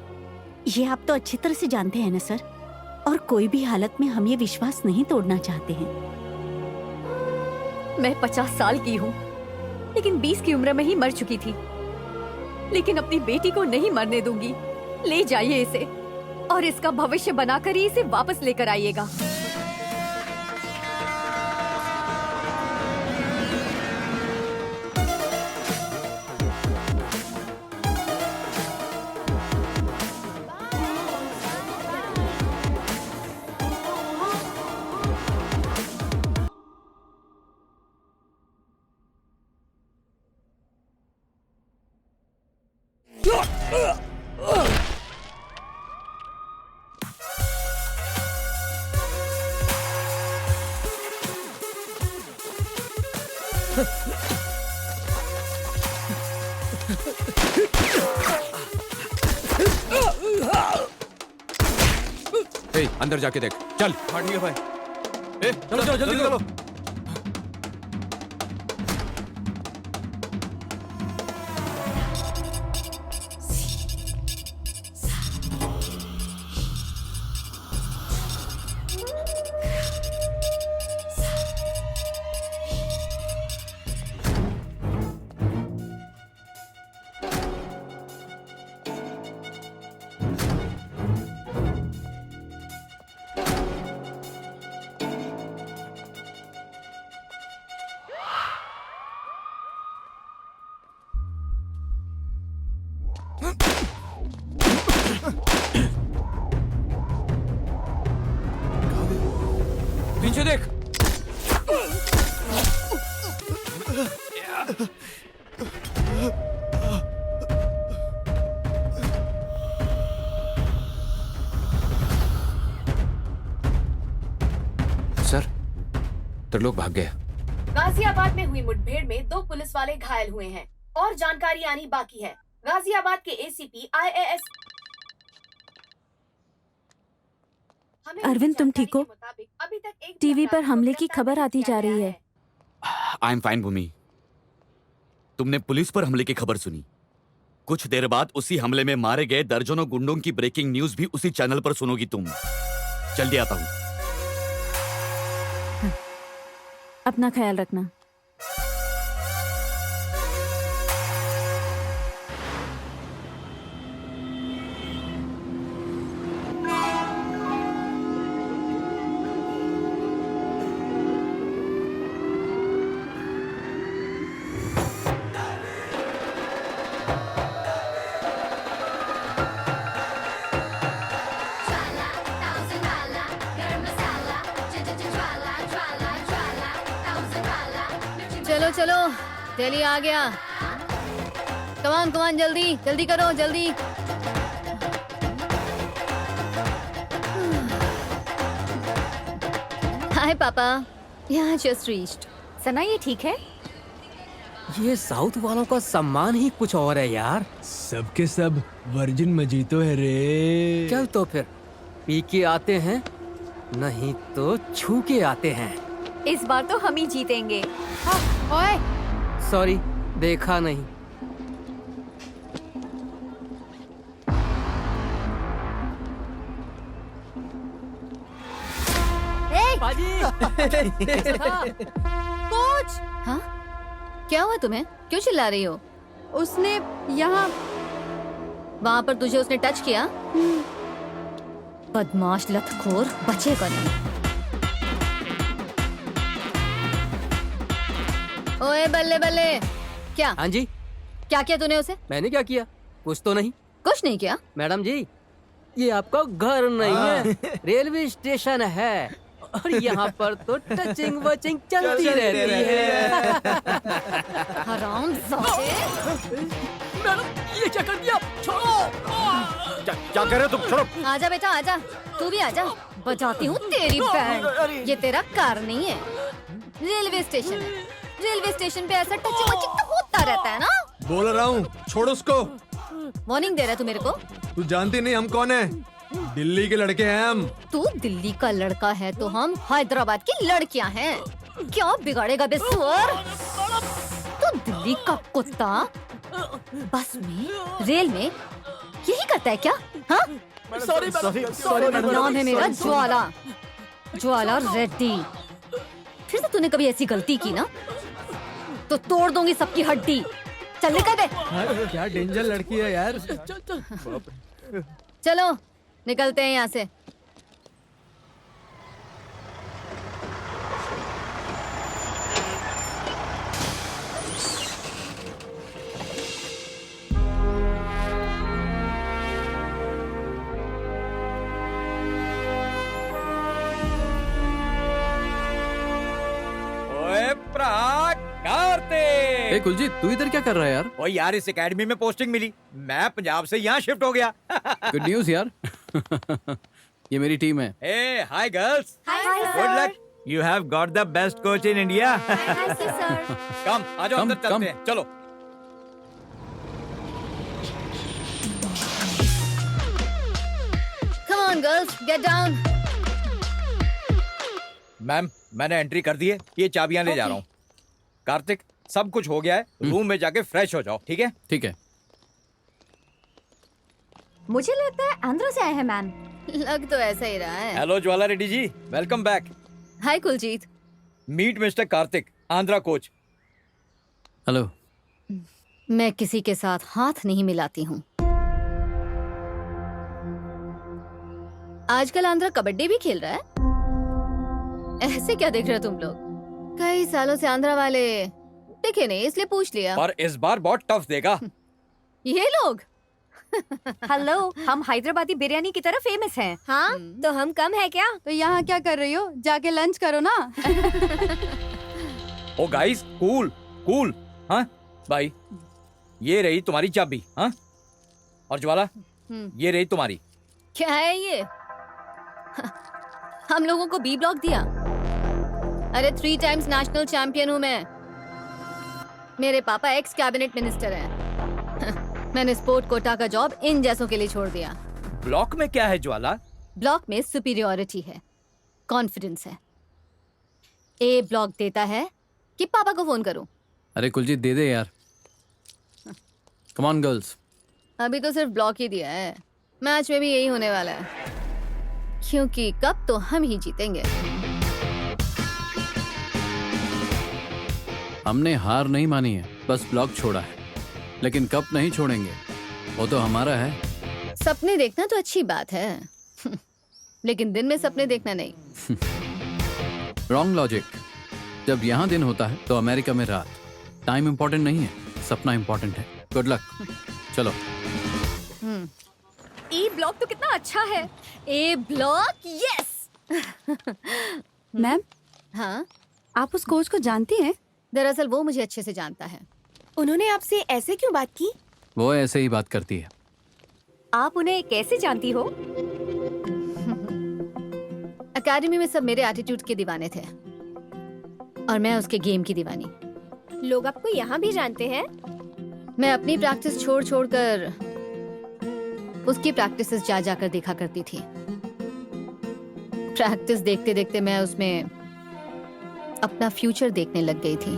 ये आप तो अच्छी तरह से जानते हैं ना सर, और कोई भी हालत में हम ये विश्वास नहीं तोड़ना चाहते हैं। मैं 50 साल की हूँ, लेकिन 20 की उम्र में ही मर चुकी थी। लेकिन अपनी बेटी को नहीं मरने दूंगी। ले जाइए इसे और इसका भविष्य बनाकर ही इसे वापस लेकर आइएगा। ए, अंदर जाके देख, चल। हाँ ठीक है भाई। ए, चलो चलो जल्दी करो। पीछे देख। सर, त्रिलोक भाग गया। गाजियाबाद में हुई मुठभेड़ में 2 पुलिस वाले घायल हुए हैं और जानकारी आनी बाकी है। गाजियाबाद के एसीपी IAS अरविंद, तुम ठीक हो? टीवी पर हमले की खबर आती जा रही है। आई एम फाइन भूमि। तुमने पुलिस पर हमले की खबर सुनी? कुछ देर बाद उसी हमले में मारे गए दर्जनों गुंडों की ब्रेकिंग न्यूज भी उसी चैनल पर सुनोगी तुम। जल्दी आता हूँ। अपना ख्याल रखना। चलो चलो, तेली आ गया। कमान कमान, जल्दी जल्दी करो, जल्दी। हाय पापा, यहाँ जस्ट रीच्ड। सना, ये ठीक है? ये साउथ वालों का सम्मान ही कुछ और है यार। सबके सब वर्जिन मजीतो है रे। चल तो फिर पी के आते हैं, नहीं तो छू के आते हैं। इस बार तो हम ही जीतेंगे। ओए, सॉरी, देखा नहीं। कोच! हाँ? क्या हुआ तुम्हें? क्यों चिल्ला रही हो? उसने यहाँ वहाँ पर तुझे उसने टच किया? बदमाश लतखोर, बचेगा नहीं। ओए बल्ले बल्ले, क्या? हाँ जी। क्या किया तूने उसे? मैंने क्या किया? कुछ तो नहीं। कुछ नहीं किया? मैडम जी, ये आपका घर नहीं है, रेलवे स्टेशन है और यहाँ पर तो टचिंग वचिंग चलती रहती है। हरामजादे! मैडम, ये क्या कर दिया? छोड़ो! क्या कर रहे हो तुम? छोड़ो! आजा बेटा, आजा। तू भी आजा। बजाती हूँ तेरी बैंड। ये तेरा कार नहीं है, रेलवे स्टेशन है। रेलवे स्टेशन पे ऐसा टचिंग वचिंग तो होता रहता है ना। बोल रहा हूँ, छोड़ उसको। वार्निंग दे रहा है तू मेरे को? तू जानती नहीं हम कौन है? दिल्ली के लड़के हैं हम। तू दिल्ली का लड़का है तो हम हैदराबाद की लड़कियां हैं। क्या बिगाड़ेगा बे सुअर? तू दिल्ली का कुत्ता बस में, रेल में यही करता है क्या? हाँ? नाम है मेरा ज्वाला, ज्वाला रेड्डी। फिर से तूने कभी ऐसी गलती की ना तो तोड़ दूंगी सबकी हड्डी। चल निकल बे। क्या डेंजर लड़की है यार। चलो निकलते हैं यहाँ से। ए कुलजीत, तू इधर क्या कर रहा है यार? ओ यार, इस एकेडमी में पोस्टिंग मिली, मैं पंजाब से यहाँ शिफ्ट हो गया। गुड न्यूज यार। ये मेरी टीम है। ए hi girls, good luck, you have got the best coach in India. Come आ जाओ, अंदर चलते हैं, चलो। Come on girls, get down. Ma'am, मैंने एंट्री कर दी है, ये चाबियां ले जा रहा हूँ। कार्तिक, सब कुछ हो गया है, रूम में जाके फ्रेश हो जाओ, ठीक है? ठीक है। मुझे लगता है आंध्रा से आए हैं मैम। लग तो ऐसा ही रहा है। Hello Jwala Reddy ji, welcome back. Hi Kuljeet. Meet mister Kartik, Andhra coach. Hello. मैं किसी के साथ हाथ नहीं मिलाती हूँ। आजकल आंध्रा कबड्डी भी खेल रहा है। ऐसे क्या देख रहे हो तुम लोग? कई सालों से आंध्रा वाले दिखे नहीं, इसलिए पूछ लिया। पर इस बार बहुत टफ देगा। ये लोग हेलो, हम हैदराबादी बिरयानी की तरह फेमस हैं। हाँ, तो हम कम है क्या? तो यहाँ क्या कर रही हो? जाके लंच करो ना। ओ गाइस, कूल कूल। हाँ भाई, ये रही तुम्हारी चाबी। हाँ, और ज्वाला, ये रही तुम्हारी। क्या है ये? हम लोगों को बी ब्लॉक दिया। अरे 3 टाइम्स नेशनल चैंपियन हूँ मैं। मेरे पापा एक्स कैबिनेट मिनिस्टर हैं। मैंने स्पोर्ट कोटा का जॉब इन जैसों के लिए छोड़ दिया। ब्लॉक में क्या है ज्वाला? ब्लॉक में सुपीरियोरिटी है, कॉन्फिडेंस है। ए ब्लॉक देता है कि पापा को फोन करूं। अरे कुलजीत दे दे यार। Come on girls. अभी तो सिर्फ ब्लॉक ही दिया है, मैच में भी यही होने वाला है, क्योंकि कप तो हम ही जीतेंगे। हमने हार नहीं मानी है, बस ब्लॉक छोड़ा है, लेकिन कप नहीं छोड़ेंगे, वो तो हमारा है। सपने देखना तो अच्छी बात है, लेकिन दिन में सपने देखना नहीं। Wrong logic. जब यहाँ दिन होता है तो अमेरिका में रात। टाइम इम्पोर्टेंट नहीं है, सपना इम्पोर्टेंट है। Good luck. चलो। ए ब्लॉक तो कितना अच्छा है। ए ब्लॉक, यस। मैम, हाँ, आप उस कोच को जानती हैं? दरअसल वो मुझे अच्छे से जानता है। उन्होंने आपसे ऐसे क्यों बात की? वो ऐसे ही बात करती है। आप उन्हें कैसे जानती हो? अकेडमी में सब मेरे एटीट्यूड के दीवाने थे और मैं उसके गेम की दीवानी। लोग आपको यहाँ भी जानते हैं? मैं अपनी प्रैक्टिस छोड़ छोड़ कर उसकी प्रैक्टिसेस जा जाकर देखा करती थी। प्रैक्टिस देखते देखते मैं उसमें अपना फ्यूचर देखने लग गई थी।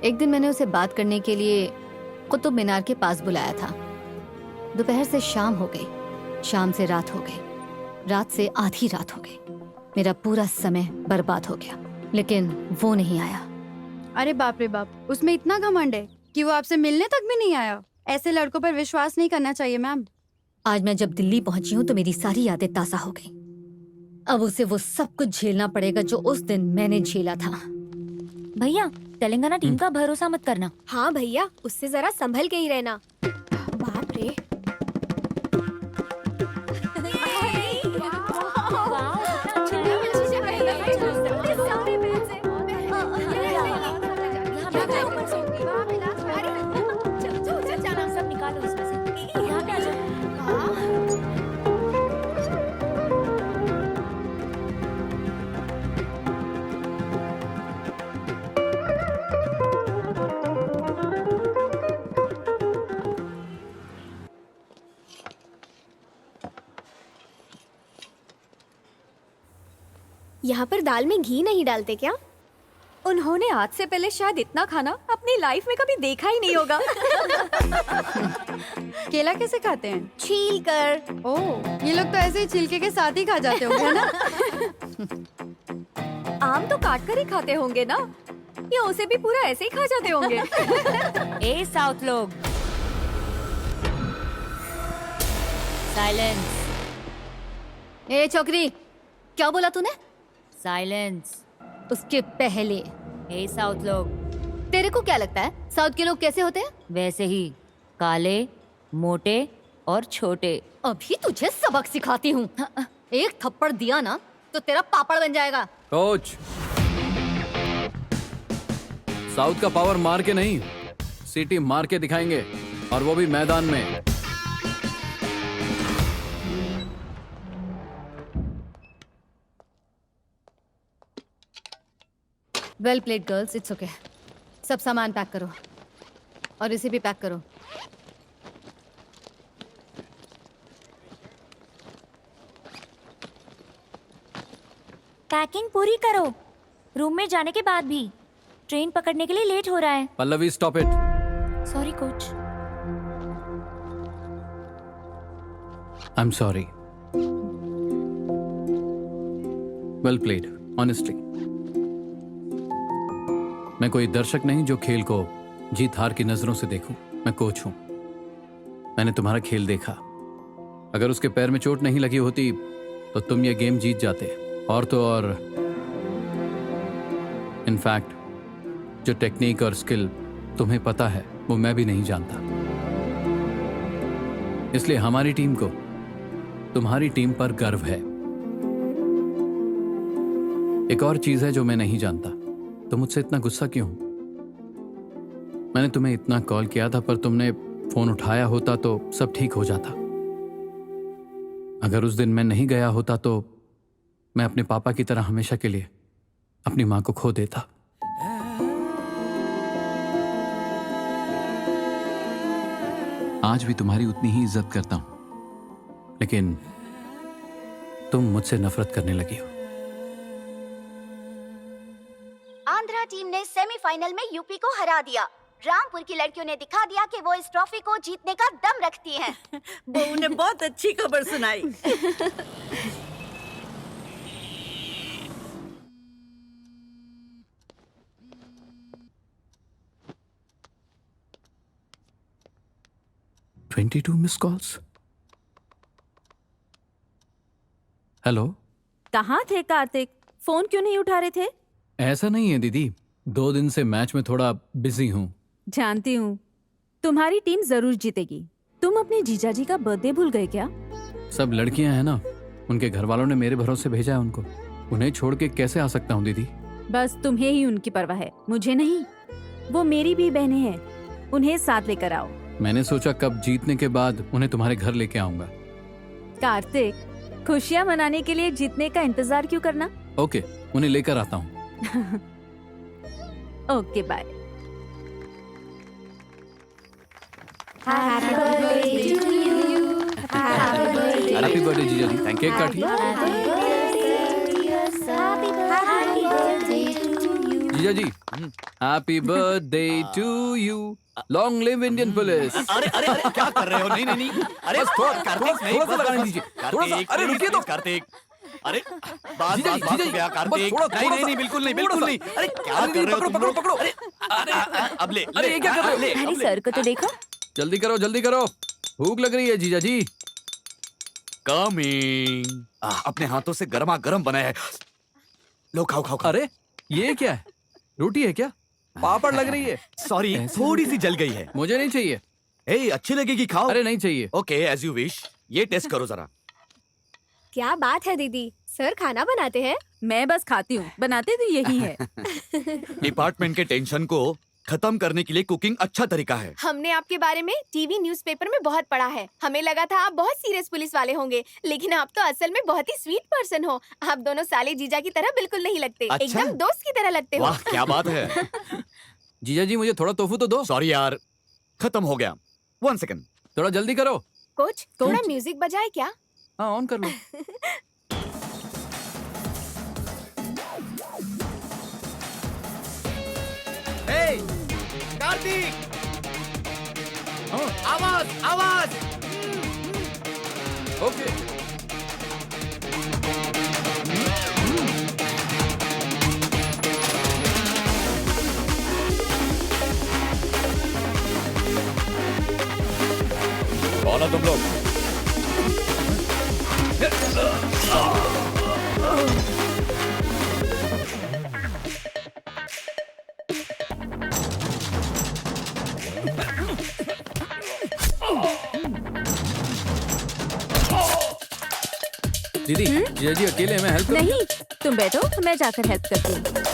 एक दिन मैंने उसे बात करने के लिए कुतुब मीनार के पास बुलाया था। दोपहर से शाम हो गई, शाम से रात हो गई, रात से आधी रात हो गई। मेरा पूरा समय बर्बाद हो गया, लेकिन वो नहीं आया। अरे बाप रे बाप, उसमें इतना घमंड है कि वो आपसे मिलने तक भी नहीं आया। ऐसे लड़कों पर विश्वास नहीं करना चाहिए मैम। आज मैं जब दिल्ली पहुंची हूँ तो मेरी सारी यादें ताज़ा हो गई। अब उसे वो सब कुछ झेलना पड़ेगा जो उस दिन मैंने झेला था। भैया, तेलंगाना टीम का भरोसा मत करना। हाँ भैया, उससे जरा संभल के ही रहना। बाप रे। यहाँ पर दाल में घी नहीं डालते क्या? उन्होंने आज से पहले शायद इतना खाना अपनी लाइफ में कभी देखा ही नहीं होगा। केला कैसे खाते हैं? छील कर। ओह, ये लोग तो ऐसे ही छिलके के साथ ही खा जाते होंगे, है ना? आम तो काट कर ही खाते होंगे ना, या उसे भी पूरा ऐसे ही खा जाते होंगे। ए साउथ लोग, साइलेंस। ए छोकरी, क्या बोला तूने? साइलेंस। उसके पहले। ए साउथ लोग, तेरे को क्या लगता है साउथ के लोग कैसे होते हैं? वैसे ही, काले, मोटे और छोटे। अभी तुझे सबक सिखाती हूँ। एक थप्पड़ दिया ना तो तेरा पापड़ बन जाएगा। कोच, साउथ का पावर मार के नहीं, सीटी मार के दिखाएंगे, और वो भी मैदान में। Well played girls, it's okay. सब सामान पैक करो और इसे भी पैक करो। पैकिंग पूरी करो, रूम में जाने के बाद भी। ट्रेन पकड़ने के लिए लेट हो रहा है। Pallavi, stop it. Sorry coach. I am sorry. Well played, honestly. मैं कोई दर्शक नहीं जो खेल को जीत हार की नजरों से देखूं। मैं कोच हूं। मैंने तुम्हारा खेल देखा। अगर उसके पैर में चोट नहीं लगी होती तो तुम ये गेम जीत जाते। और तो और, इनफैक्ट जो टेक्निक और स्किल तुम्हें पता है वो मैं भी नहीं जानता। इसलिए हमारी टीम को तुम्हारी टीम पर गर्व है। एक और चीज है जो मैं नहीं जानता, तुम मुझसे इतना गुस्सा क्यों? मैंने तुम्हें इतना कॉल किया था, पर तुमने फोन उठाया होता तो सब ठीक हो जाता। अगर उस दिन मैं नहीं गया होता तो मैं अपने पापा की तरह हमेशा के लिए अपनी मां को खो देता। आज भी तुम्हारी उतनी ही इज्जत करता हूं, लेकिन तुम मुझसे नफरत करने लगी हो। आंध्रा टीम ने सेमीफाइनल में यूपी को हरा दिया। रामपुर की लड़कियों ने दिखा दिया कि वो इस ट्रॉफी को जीतने का दम रखती हैं। बहू ने बहुत अच्छी खबर सुनाई। $22 मिस कॉल्स। हेलो, कहाँ थे कार्तिक? फोन क्यों नहीं उठा रहे थे? ऐसा नहीं है दीदी, 2 दिन से मैच में थोड़ा बिजी हूँ। जानती हूँ, तुम्हारी टीम जरूर जीतेगी। तुम अपने जीजाजी का बर्थडे भूल गए क्या? सब लड़कियां हैं ना, उनके घर वालों ने मेरे भरोसे भेजा है उनको। उन्हें छोड़ के कैसे आ सकता हूँ दीदी? बस तुम्हें ही उनकी परवाह है, मुझे नहीं। वो मेरी भी बहनें हैं, उन्हें साथ लेकर आओ। मैंने सोचा कब जीतने के बाद उन्हें तुम्हारे घर लेके आऊंगा। कार्तिक, खुशियाँ मनाने के लिए जीतने का इंतजार क्यों करना? ओके, उन्हें लेकर आता हूँ। Okay, bye. हैप्पी बर्थडे जीजा जी, केक काटिए। जीजा जी, happy birthday to you. Long live Indian police. अरे अरे अरे क्या कर रहे हो? नहीं नहीं नहीं, अरे बस थोड़ा सा लगाने दीजिए। थोड़ा सा, अरे रुकिए तो कार्तिक। अरे बात हो गया कार्तिक। नहीं नहीं नहीं, बिल्कुल नहीं, बिल्कुल नहीं। अरे क्या कर रहे हो? पकड़ो पकड़ो। अरे अब ले। अरे ये क्या कर रहे हो? अरे सर को तो देखो। जल्दी करो जल्दी करो, भूख लग रही है जीजा जी। कमिंग। अपने हाथों से गर्मा गर्म बनाया है, लो खाओ खाओ खाओ। अरे ये क्या है? रोटी है क्या? पापड़ लग रही है। सॉरी, थोड़ी सी जल गई है। मुझे नहीं चाहिए। ए, अच्छी लगेगी, खाओ। अरे नहीं चाहिए। Okay, as you wish. ये टेस्ट करो जरा। क्या बात है दीदी, सर खाना बनाते हैं? मैं बस खाती हूँ, बनाते तो यही है। डिपार्टमेंट के टेंशन को खत्म करने के लिए कुकिंग अच्छा तरीका है। हमने आपके बारे में टीवी न्यूज़पेपर में बहुत पढ़ा है। हमें लगा था आप बहुत सीरियस पुलिस वाले होंगे, लेकिन आप तो असल में बहुत ही स्वीट पर्सन हो। आप दोनों साले जीजा की तरह बिल्कुल नहीं लगते। अच्छा? एकदम दोस्त की तरह लगते हो। वाह क्या बात है। जीजा जी, मुझे थोड़ा तोहफू तो दो। सॉरी यार, खत्म हो गया। 1 सेकंड, थोड़ा जल्दी करो। कोच, थोड़ा म्यूजिक बजाए क्या? हाँ, ऑन कर लो। कार्तिक, आवाज आवाज। ओके। कौन हो तुम लोग? दीदी, जीजा जी अकेले मैं हेल्प नहीं, तुम बैठो, मैं जाकर हेल्प करती हूँ।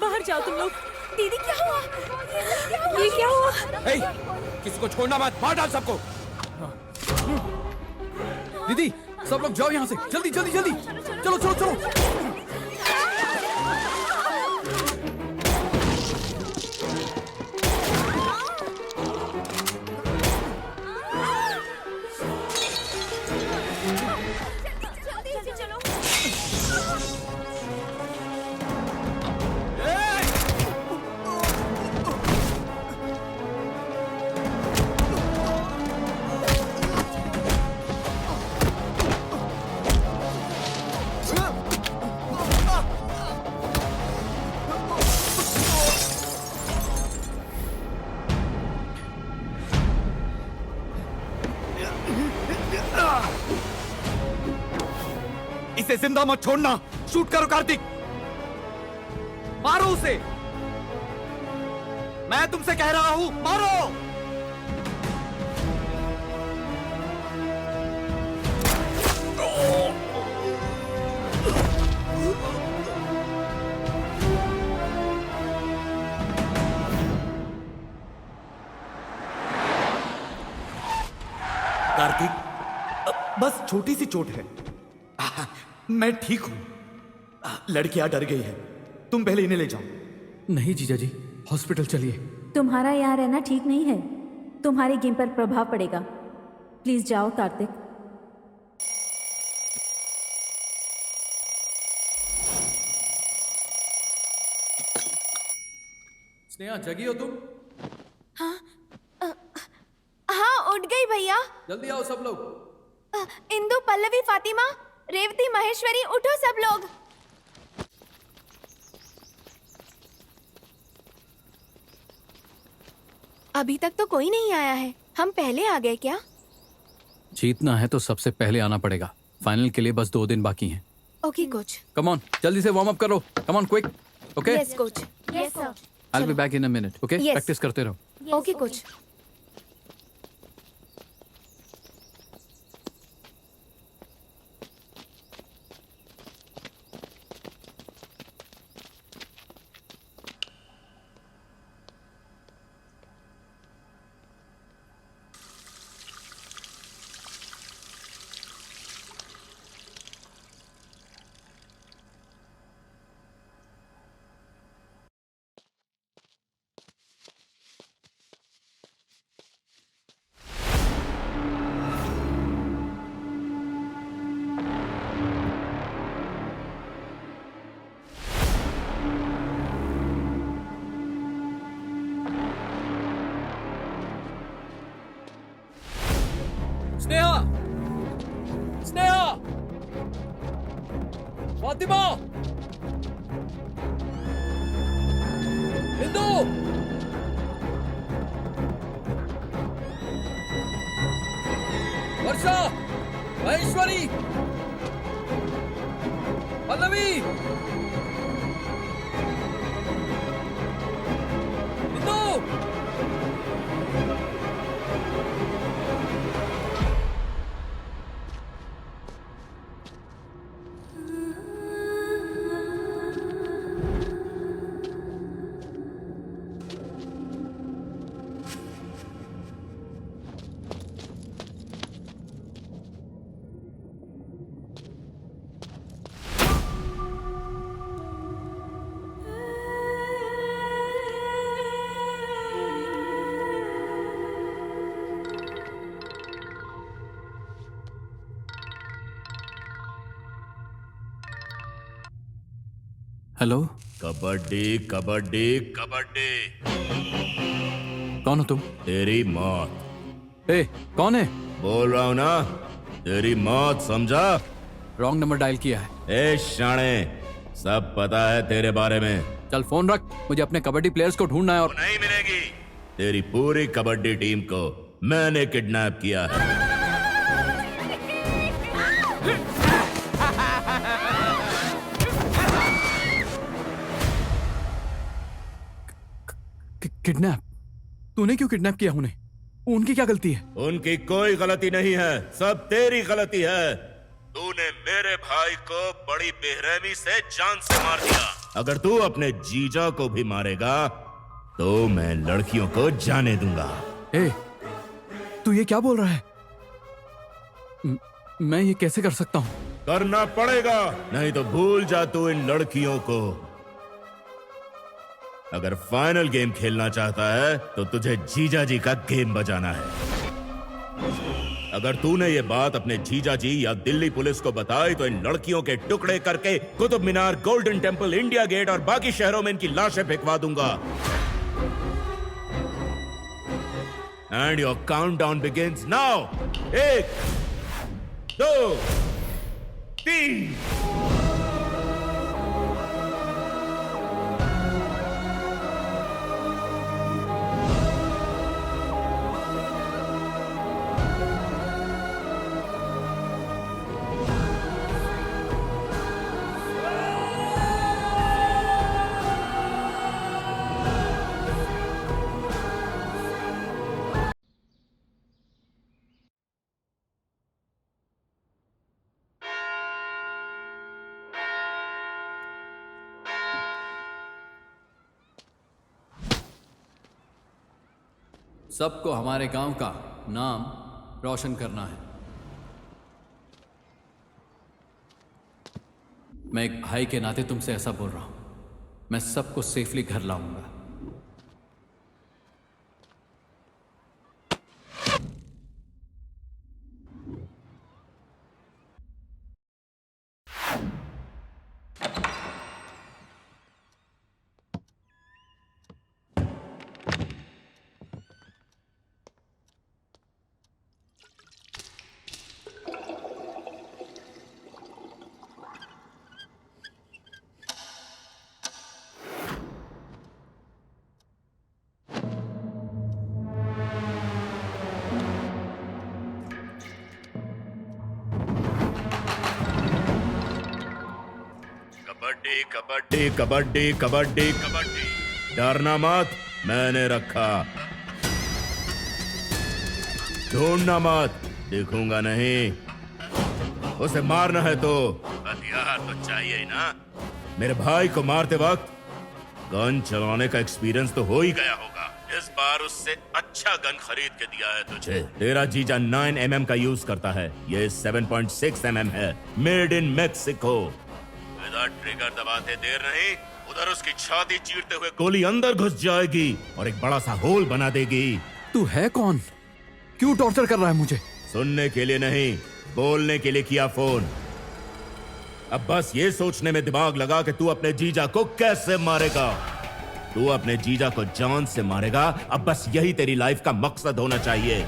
बाहर जाओ तुम लोग। दीदी क्या हुआ? ये क्या हुआ? हे, किसी को छोड़ना मत, मार डाल सबको। दीदी सब लोग जाओ यहाँ से, जल्दी जल्दी जल्दी, चलो चलो चलो। इसे जिंदा मत छोड़ना, शूट करो कार्तिक, मारो उसे, मैं तुमसे कह रहा हूं, मारो। कार्तिक, बस छोटी सी चोट है, मैं ठीक हूं। लड़कियां डर गई है, तुम पहले इन्हें ले जाओ। नहीं जीजा जी, हॉस्पिटल चलिए। तुम्हारा यहाँ रहना ठीक नहीं है, तुम्हारी गेम पर प्रभाव पड़ेगा। प्लीज जाओ कार्तिक। स्नेहा जगी हो तुम? हाँ उठ गई भैया। जल्दी आओ सब लोग। इंदु, पल्लवी, फातिमा, रेवती, महेश्वरी, उठो सब लोग। अभी तक तो कोई नहीं आया है, हम पहले आ गए क्या? जीतना है तो सबसे पहले आना पड़ेगा। फाइनल के लिए बस 2 दिन बाकी हैं। Okay coach. कम ऑन, जल्दी से वार्म अप करो। Come on quick. Okay, yes coach. Yes sir. I will be back in a minute. Okay, Yes. Practice करते रहो। Okay coach. Sneha, Sneha, Fatima, Indu, Varsha, Maheshwari, Pallavi, Indu. Hello. Kabaddi kabaddi kabaddi. कौन हो तुम? तेरी मौत। ए, कौन है? बोल रहा हूं ना, तेरी मौत, समझा? रॉन्ग नंबर डायल किया है। ए शाणे, सब पता है तेरे बारे में। चल फोन रख, मुझे अपने कबड्डी प्लेयर्स को ढूंढना है। और नहीं मिलेगी, तेरी पूरी कबड्डी टीम को मैंने किडनैप किया है। किडनैप? तूने क्यों किडनैप किया उन्हें? उनकी क्या गलती है? उनकी कोई गलती नहीं है, सब तेरी गलती है। तूने मेरे भाई को बड़ी बेरहमी से जान से मार दिया। अगर तू अपने जीजा को भी मारेगा तो मैं लड़कियों को जाने दूंगा। ए, तू ये क्या बोल रहा है? मैं ये कैसे कर सकता हूँ? करना पड़ेगा, नहीं तो भूल जा तू इन लड़कियों को। अगर फाइनल गेम खेलना चाहता है तो तुझे जीजा जी का गेम बजाना है। अगर तूने ये बात अपने जीजा जी या दिल्ली पुलिस को बताई तो इन लड़कियों के टुकड़े करके Qutub Minar, golden temple, India gate और बाकी शहरों में इनकी लाशें फेंकवा दूंगा। And your countdown begins now. 1, 2, 3। सबको हमारे गांव का नाम रोशन करना है। मैं एक भाई के नाते तुमसे ऐसा बोल रहा हूं। मैं सबको सेफली घर लाऊंगा। कबड्डी कबड्डी कबड्डी कबड्डी, डरना मत, मैंने रखा। ढूंढना मत, दिखूंगा नहीं। उसे मारना है तो हथियार तो चाहिए ही ना। मेरे भाई को मारते वक्त गन चलाने का एक्सपीरियंस तो हो ही गया होगा। इस बार उससे अच्छा गन खरीद के दिया है तुझे। तेरा जीजा 9mm का यूज करता है, ये 7.6mm है, मेड इन मेक्सिको। ट्रिगर दबाते देर नहीं, उधर उसकी छाती चीरते हुए गोली अंदर घुस जाएगी और एक बड़ा सा होल बना देगी। तू है कौन? क्यों टॉर्चर कर रहा है मुझे? सुनने के लिए नहीं, बोलने के लिए किया फोन। अब बस ये सोचने में दिमाग लगा कि तू अपने जीजा को कैसे मारेगा। तू अपने जीजा को जान से मारेगा। अब बस यही तेरी लाइफ का मकसद होना चाहिए।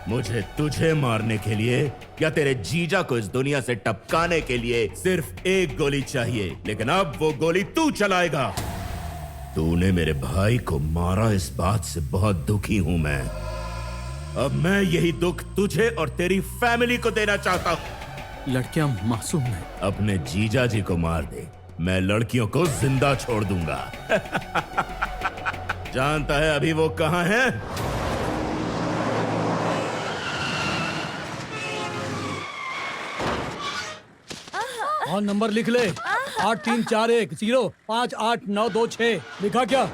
मुझे तुझे मारने के लिए या तेरे जीजा को इस दुनिया से टपकाने के लिए सिर्फ एक गोली चाहिए, लेकिन अब वो गोली तू चलाएगा। तूने मेरे भाई को मारा, इस बात से बहुत दुखी हूं मैं। अब मैं यही दुख तुझे और तेरी फैमिली को देना चाहता हूं। लड़कियां मासूम हैं। अपने जीजा जी को मार दे, मैं लड़कियों को जिंदा छोड़ दूंगा। जानता है अभी वो कहां है? और नंबर लिख ले, 8341058926। लिखा क्या?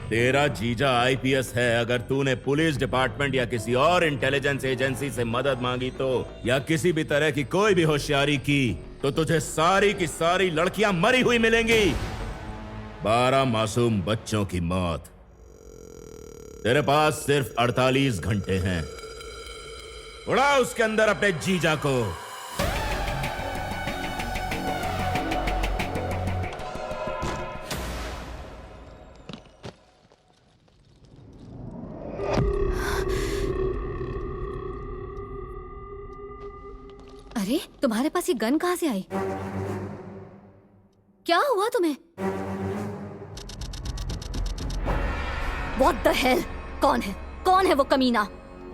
तेरा जीजा IPS है। अगर तूने पुलिस डिपार्टमेंट या किसी और इंटेलिजेंस एजेंसी से मदद मांगी तो, या किसी भी तरह की कोई भी होशियारी की, तो तुझे सारी की सारी लड़कियां मरी हुई मिलेंगी। 12 मासूम बच्चों की मौत। तेरे पास सिर्फ 48 घंटे हैं। उड़ा उसके अंदर अपने जीजा को। अरे तुम्हारे पास ये गन कहाँ से आई? क्या हुआ तुम्हें? What the hell? कौन है? कौन है वो कमीना?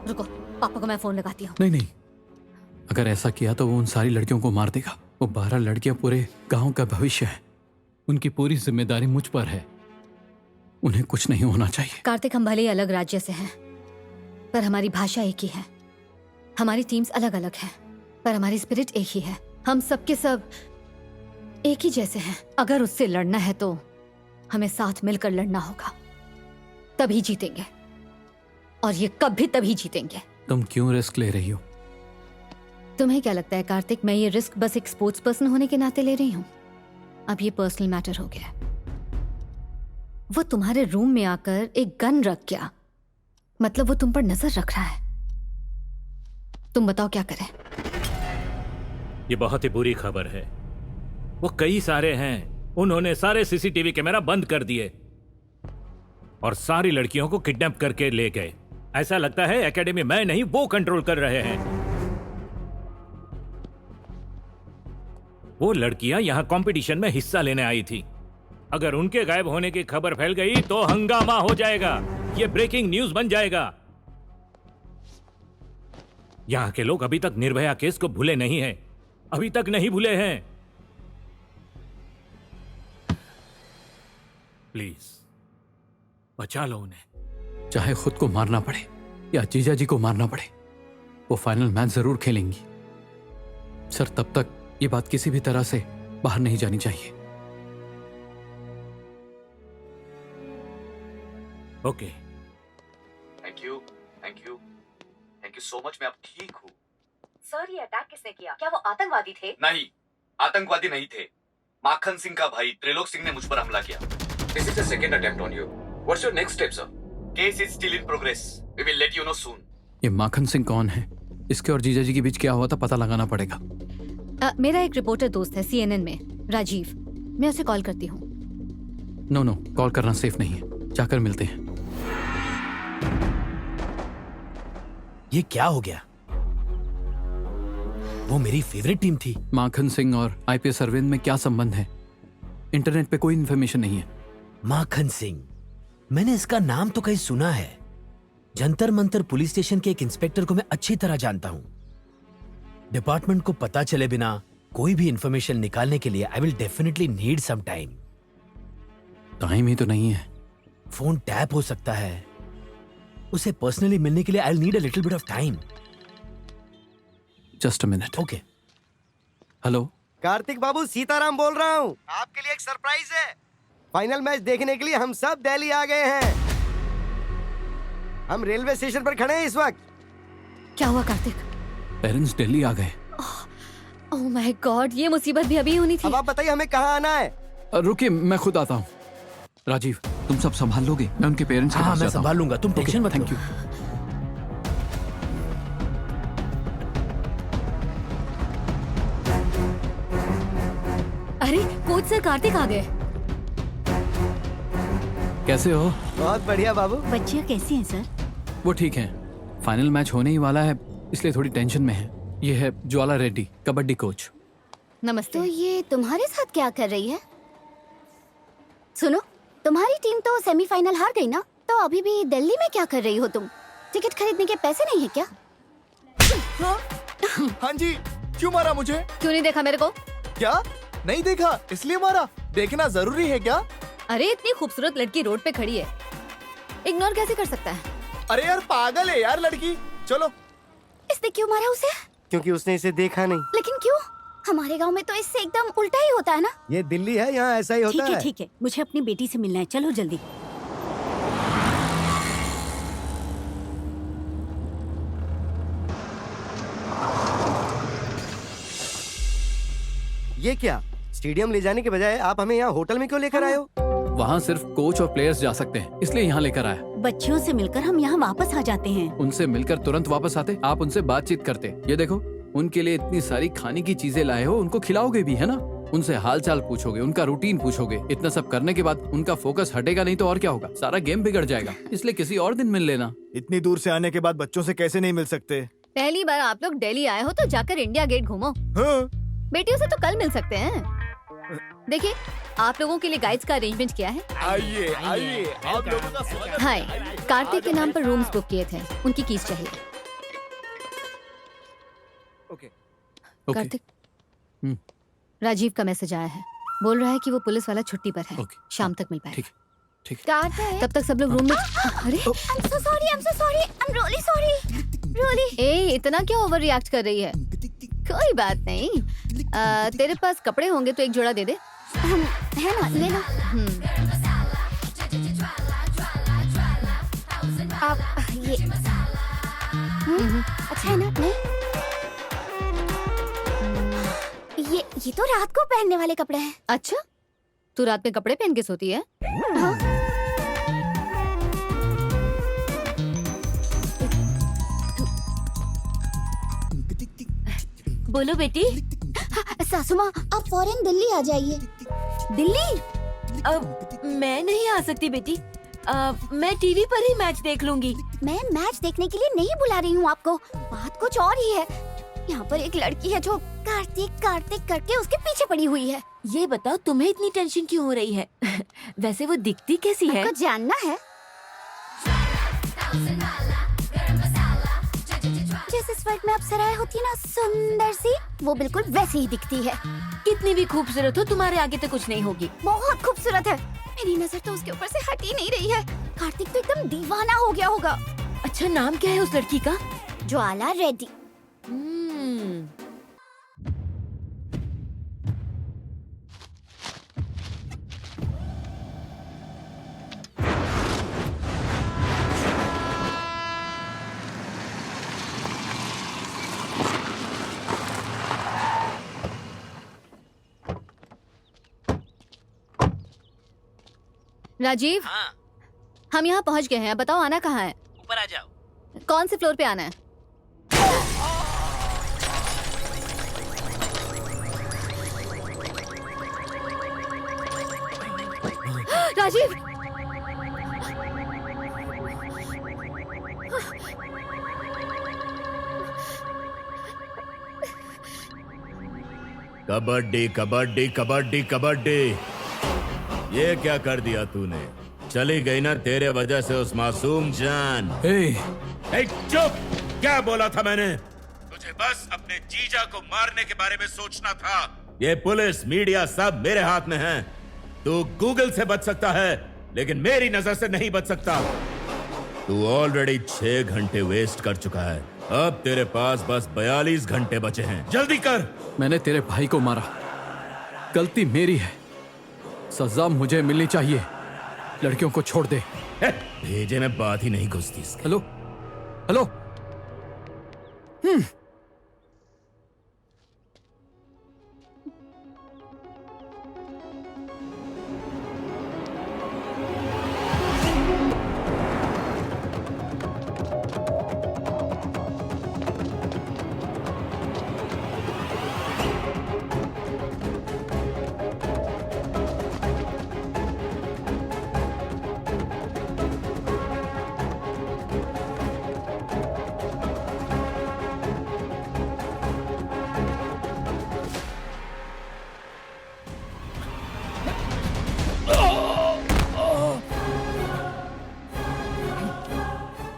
रुको, पापा को मैं फोन लगाती हूँ। नहीं, अगर ऐसा किया तो वो उन सारी लड़कियों को मार देगा। वो 12 लड़कियां पूरे गांव का भविष्य है। उनकी पूरी जिम्मेदारी मुझ पर है। उन्हें कुछ नहीं होना चाहिए। कार्तिक, हम भले ही अलग राज्य से हैं, पर हमारी भाषा एक ही है। हमारी टीम्स अलग अलग हैं, पर हमारी स्पिरिट एक ही है। हम सबके सब एक ही जैसे हैं। अगर उससे लड़ना है तो हमें साथ मिलकर लड़ना होगा, तभी जीतेंगे। और ये कभी तभी जीतेंगे। तुम क्यों रिस्क ले रही हो? तुम्हें क्या लगता है कार्तिक, मैं ये रिस्क बस एक स्पोर्ट्स पर्सन होने के नाते ले रही हूँ? अब ये पर्सनल मैटर हो गया। वो तुम्हारे रूम में आकर एक गन रख गया, मतलब वो तुम पर नजर रख रहा है। तुम बताओ क्या करें? ये बहुत ही बुरी खबर है। वो कई सारे हैं, उन्होंने सारे सीसीटीवी कैमरा बंद कर दिए और सारी लड़कियों को किडनैप करके ले गए। ऐसा लगता है एकेडमी मैं नहीं, वो कंट्रोल कर रहे हैं। वो लड़कियां यहां कंपटीशन में हिस्सा लेने आई थी। अगर उनके गायब होने की खबर फैल गई तो हंगामा हो जाएगा, ये ब्रेकिंग न्यूज बन जाएगा। यहां के लोग अभी तक निर्भया केस को भूले नहीं हैं, अभी तक नहीं भूले हैं। प्लीज बचा लो उन्हें। चाहे खुद को मारना पड़े या जीजा जी को मारना पड़े, वो फाइनल मैच जरूर खेलेंगी। सर, तब तक ये बात किसी भी तरह से बाहर नहीं जानी चाहिए। Okay, thank you, thank you, thank you so much. मैं अब ठीक हूँ। सर, ये अटैक किसने किया? क्या वो आतंकवादी थे? नहीं, आतंकवादी नहीं थे। माखन सिंह का भाई त्रिलोक सिंह ने मुझ पर हमला किया। This is the second attempt on you. What's your next step sir? Case is still in progress. We will let you know soon. ये माखन सिंह कौन है? इसके और जीजा जी के बीच क्या हुआ था पता लगाना पड़ेगा। मेरा एक रिपोर्टर दोस्त है CNN में, राजीव। मैं उसे कॉल करती हूँ। नो, कॉल करना सेफ नहीं है। जाकर मिलते हैं। ये क्या हो गया? वो मेरी फेवरेट टीम थी। माखन सिंह और IPS अरविंद में क्या संबंध है? इंटरनेट पे कोई इन्फॉर्मेशन नहीं है। माखन सिंह, मैंने इसका नाम तो कहीं सुना है। जंतर मंतर पुलिस स्टेशन के एक इंस्पेक्टर को मैं अच्छी तरह जानता हूं। डिपार्टमेंट को पता चले बिना कोई भी इंफॉर्मेशन निकालने के लिए I will definitely need some time. Time ही तो नहीं है। फोन टैप हो सकता है। उसे पर्सनली मिलने के लिए I will need a little bit of time. Just a minute. Okay. Hello Kartik Babu, Sitaram बोल रहा हूँ। आपके लिए एक सरप्राइज है। फाइनल मैच देखने के लिए हम सब दिल्ली आ गए हैं। हम रेलवे स्टेशन पर खड़े हैं इस वक्त। क्या हुआ कार्तिक? पेरेंट्स दिल्ली आ गए। ओह माय गॉड, ये मुसीबत भी अभी होनी थी। अब आप बताइए हमें कहाँ आना है? रुकिए, मैं खुद आता हूँ। राजीव, तुम सब संभाल लोगे? मैं उनके पेरेंट्स के पास मैं जाता हूं। संभाल लूंगा, तुम टेंशन मत लो। Thank you. अरे कोच सर, कार्तिक आ गए। कैसे हो? बहुत बढ़िया बाबू। बच्चियाँ कैसी हैं सर? वो ठीक हैं। फाइनल मैच होने ही वाला है, इसलिए थोड़ी टेंशन में है। ये है ज्वाला रेड्डी, कबड्डी कोच। नमस्ते। तो ये तुम्हारे साथ क्या कर रही है? सुनो, तुम्हारी टीम तो सेमीफाइनल हार गई ना, तो अभी भी दिल्ली में क्या कर रही हो तुम? टिकट खरीदने के पैसे नहीं है क्या? हाँ जी, क्यों मारा मुझे? क्यों नहीं देखा मेरे को? क्या नहीं देखा इसलिए मारा? देखना जरूरी है क्या? अरे इतनी खूबसूरत लड़की रोड पे खड़ी है, इग्नोर कैसे कर सकता है? अरे यार पागल है यार लड़की। चलो। इसने क्यों मारा उसे? क्योंकि उसने इसे देखा नहीं। लेकिन क्यों? हमारे गांव में तो इससे एकदम उल्टा ही होता है ना। ये दिल्ली है, यहाँ ऐसा ही होता है। ठीक है, मुझे अपनी बेटी से मिलना है, चलो जल्दी। ये क्या? स्टेडियम ले जाने के बजाय आप हमें यहाँ होटल में क्यों लेकर आए हो? वहाँ सिर्फ कोच और प्लेयर्स जा सकते हैं, इसलिए यहाँ लेकर आया। बच्चियों से मिलकर हम यहाँ वापस आ जाते हैं। उनसे मिलकर तुरंत वापस आते, आप उनसे बातचीत करते। ये देखो, उनके लिए इतनी सारी खाने की चीजें लाए हो, उनको खिलाओगे भी, है ना? उनसे हालचाल पूछोगे, उनका रूटीन पूछोगे। इतना सब करने के बाद उनका फोकस हटेगा नहीं तो और क्या होगा? सारा गेम बिगड़ जाएगा। इसलिए किसी और दिन मिल लेना। इतनी दूर से आने के बाद बच्चों से कैसे नहीं मिल सकते? पहली बार आप लोग दिल्ली आए हो तो जाकर इंडिया गेट घूमो। हाँ। बेटियों से तो कल मिल सकते हैं। देखिए, आप लोगों के लिए गाइड्स का अरेंजमेंट किया है। आइए आइए, आप लोगों का स्वागत। हाय, कार्तिक के नाम पर रूम्स बुक किए थे, उनकी कीज चाहिए। ओके। कार्तिक, राजीव का मैसेज आया है, बोल रहा है कि वो पुलिस वाला छुट्टी पर है, शाम तक मिल पाएगा। तब तक सब लोग रूम में। अरे I'm so sorry, I'm so sorry, I'm really sorry, really. ए, इतना क्यों ओवर रिएक्ट कर रही है? कोई बात नहीं। तेरे पास कपड़े होंगे तो एक जोड़ा दे दे। है ना, ले लो। आप ये अच्छा है ना? नहीं, ये तो रात को पहनने वाले कपड़े हैं। अच्छा, तू रात में कपड़े पहन के सोती है? हाँ। बोलो बेटी। सासू माँ, आप फौरन दिल्ली आ जाइए। दिल्ली? अब मैं नहीं आ सकती बेटी। मैं टीवी पर ही मैच देख लूंगी। मैं मैच देखने के लिए नहीं बुला रही हूँ आपको, बात कुछ और ही है। यहाँ पर एक लड़की है जो कार्तिक कार्तिक करके उसके पीछे पड़ी हुई है। ये बताओ तुम्हें इतनी टेंशन क्यों हो रही है? वैसे वो दिखती कैसी है? आपको जानना है? जैसे स्वर्ग में अप्सराएं होती है ना, सुंदर सी, वो बिल्कुल वैसे ही दिखती है। कितनी भी खूबसूरत हो, तुम्हारे आगे तो कुछ नहीं होगी। बहुत खूबसूरत है, मेरी नजर तो उसके ऊपर से हट ही नहीं रही है। कार्तिक तो एकदम दीवाना हो गया होगा। अच्छा, नाम क्या है उस लड़की का? ज्वाला रेड्डी। राजीव, हम यहाँ पहुँच गए हैं। बताओ आना कहाँ है? ऊपर आ जाओ। कौन से फ्लोर पे आना है? राजीव, कबड्डी कबड्डी कबड्डी कबड्डी, ये क्या कर दिया तूने? चली गई ना तेरे वजह से उस मासूम जान। चुप! क्या बोला था मैंने? तुझे बस अपने जीजा को मारने के बारे में सोचना था। ये पुलिस मीडिया सब मेरे हाथ में है। तू गूगल से बच सकता है, लेकिन मेरी नजर से नहीं बच सकता। तू ऑलरेडी 6 घंटे वेस्ट कर चुका है। अब तेरे पास बस 42 घंटे बचे हैं। जल्दी कर। मैंने तेरे भाई को मारा, गलती मेरी है, सजा मुझे मिलनी चाहिए। लड़कियों को छोड़ दे। भेजे में बात ही नहीं घुसती। Hello hello.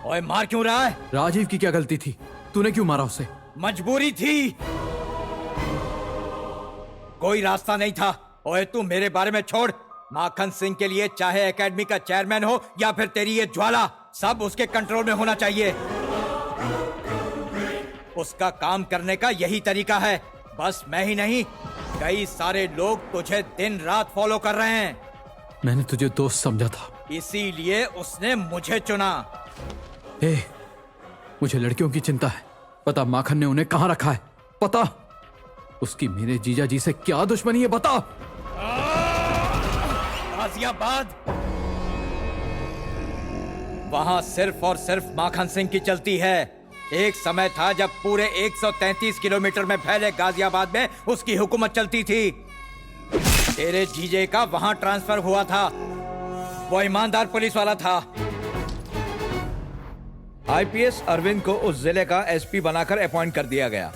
ओए, मार क्यों रहा है? राजीव की क्या गलती थी? तूने क्यों मारा उसे? मजबूरी थी, कोई रास्ता नहीं था। ओए, तू मेरे बारे में छोड़। माखन सिंह के लिए चाहे एकेडमी का चेयरमैन हो या फिर तेरी ये ज्वाला, सब उसके कंट्रोल में होना चाहिए। उसका काम करने का यही तरीका है। बस मैं ही नहीं, कई सारे लोग तुझे दिन रात फॉलो कर रहे हैं। मैंने तुझे दोस्त समझा था, इसीलिए उसने मुझे चुना। मुझे लड़कियों की चिंता है। पता माखन ने उन्हें कहां रखा है? पता उसकी मेरे जीजा जी से क्या दुश्मनी है? बता। गाजियाबाद, वहां सिर्फ और सिर्फ माखन सिंह की चलती है। एक समय था जब पूरे 133 किलोमीटर में फैले गाजियाबाद में उसकी हुकूमत चलती थी। तेरे जीजे का वहां ट्रांसफर हुआ था, वो ईमानदार पुलिस वाला था। आईपीएस अरविंद को उस जिले का एसपी बनाकर अपॉइंट कर दिया गया।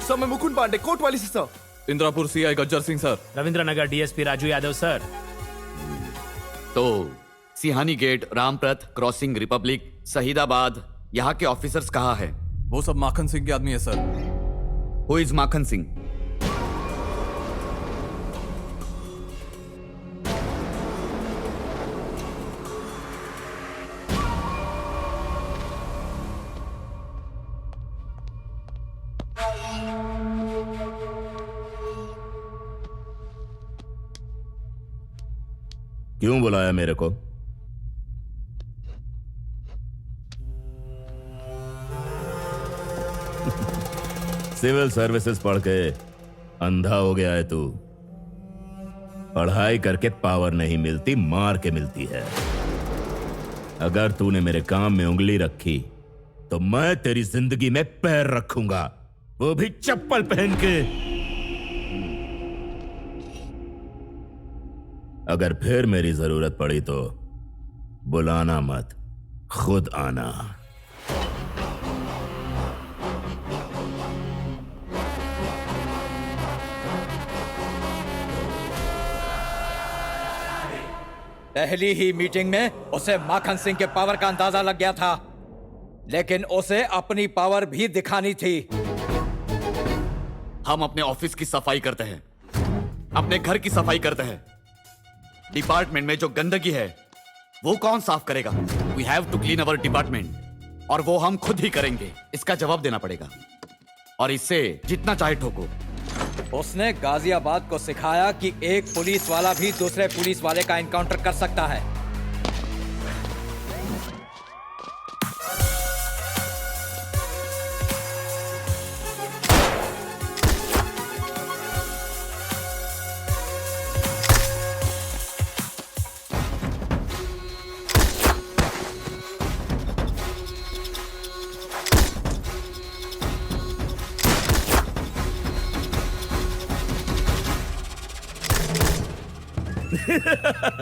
सर, मैं मुकुंद पांडे, कोटवाली से sir. Indrapur CI Gajjar Singh sir. Ravindra Nagar DSP Raju Yadav sir. तो Sihani gate, Rampratha crossing, Republic, Shahidabad, यहाँ के ऑफिसर्स कहाँ है? वो सब माखन सिंह के आदमी है सर। हु इज माखन सिंह? क्यों बुलाया मेरे को? सिविल सर्विसेज पढ़ के अंधा हो गया है तू। पढ़ाई करके पावर नहीं मिलती, मार के मिलती है। अगर तूने मेरे काम में उंगली रखी तो मैं तेरी जिंदगी में पैर रखूंगा, वो भी चप्पल पहन के। अगर फिर मेरी जरूरत पड़ी तो बुलाना मत, खुद आना। पहली ही मीटिंग में उसे माखन सिंह के पावर का अंदाजा लग गया था, लेकिन उसे अपनी पावर भी दिखानी थी। हम अपने ऑफिस की सफाई करते हैं, अपने घर की सफाई करते हैं। डिपार्टमेंट में जो गंदगी है वो कौन साफ करेगा? We have to clean our department, और वो हम खुद ही करेंगे। इसका जवाब देना पड़ेगा, और इससे जितना चाहे ठोको। उसने गाजियाबाद को सिखाया कि एक पुलिस वाला भी दूसरे पुलिस वाले का एनकाउंटर कर सकता है।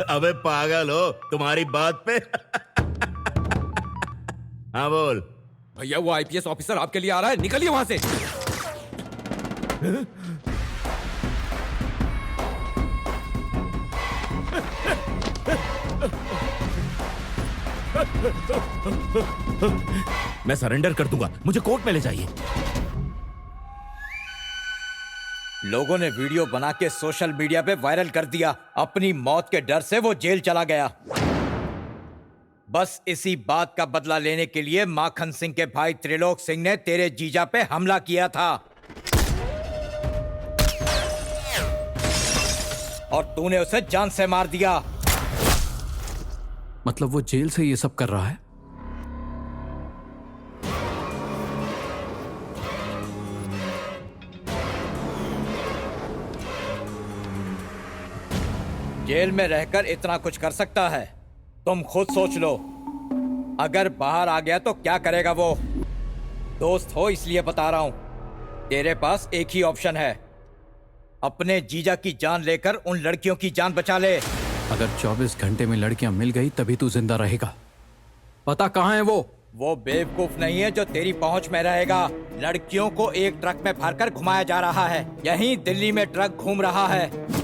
अबे पागल हो, तुम्हारी बात पे। हाँ बोल। भैया वो आईपीएस ऑफिसर आपके लिए आ रहा है, निकलिए वहां से। मैं सरेंडर कर दूंगा, मुझे कोर्ट में ले जाइए। लोगों ने वीडियो बना के सोशल मीडिया पे वायरल कर दिया। अपनी मौत के डर से वो जेल चला गया। बस इसी बात का बदला लेने के लिए माखन सिंह के भाई त्रिलोक सिंह ने तेरे जीजा पे हमला किया था, और तूने उसे जान से मार दिया। मतलब वो जेल से ये सब कर रहा है? जेल में रहकर इतना कुछ कर सकता है? तुम खुद सोच लो। अगर बाहर आ गया तो क्या करेगा वो? दोस्त हो इसलिए बता रहा हूं। तेरे पास एक ही ऑप्शन है, अपने जीजा की जान लेकर उन लड़कियों की जान बचा ले। अगर 24 घंटे में लड़कियां मिल गई तभी तू जिंदा रहेगा। पता कहां है वो? वो बेवकूफ नहीं है जो तेरी पहुंच में रहेगा। लड़कियों को एक ट्रक में भरकर घुमाया जा रहा है। यहीं दिल्ली में ट्रक घूम रहा है।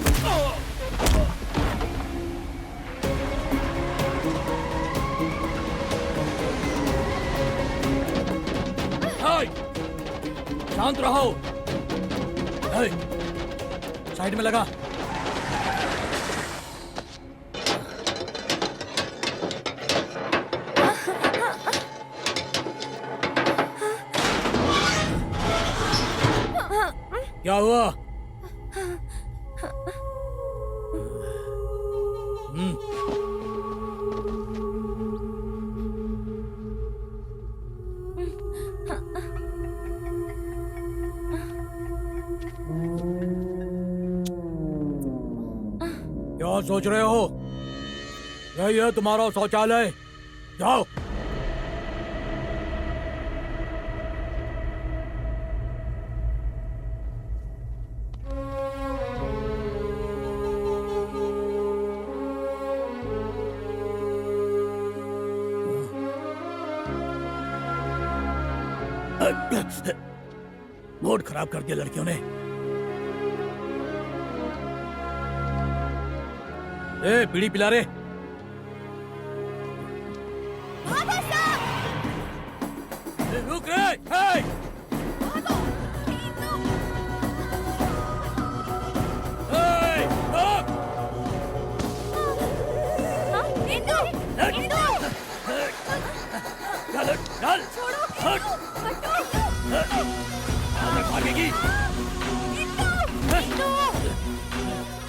शांत रहो। साइड में लगा। क्या हुआ? क्या सोच रहे हो? यही है तुम्हारा शौचालय, जाओ। मूड खराब कर दिया लड़कियों ने। ए, बीड़ी पिला रे। रुक रे।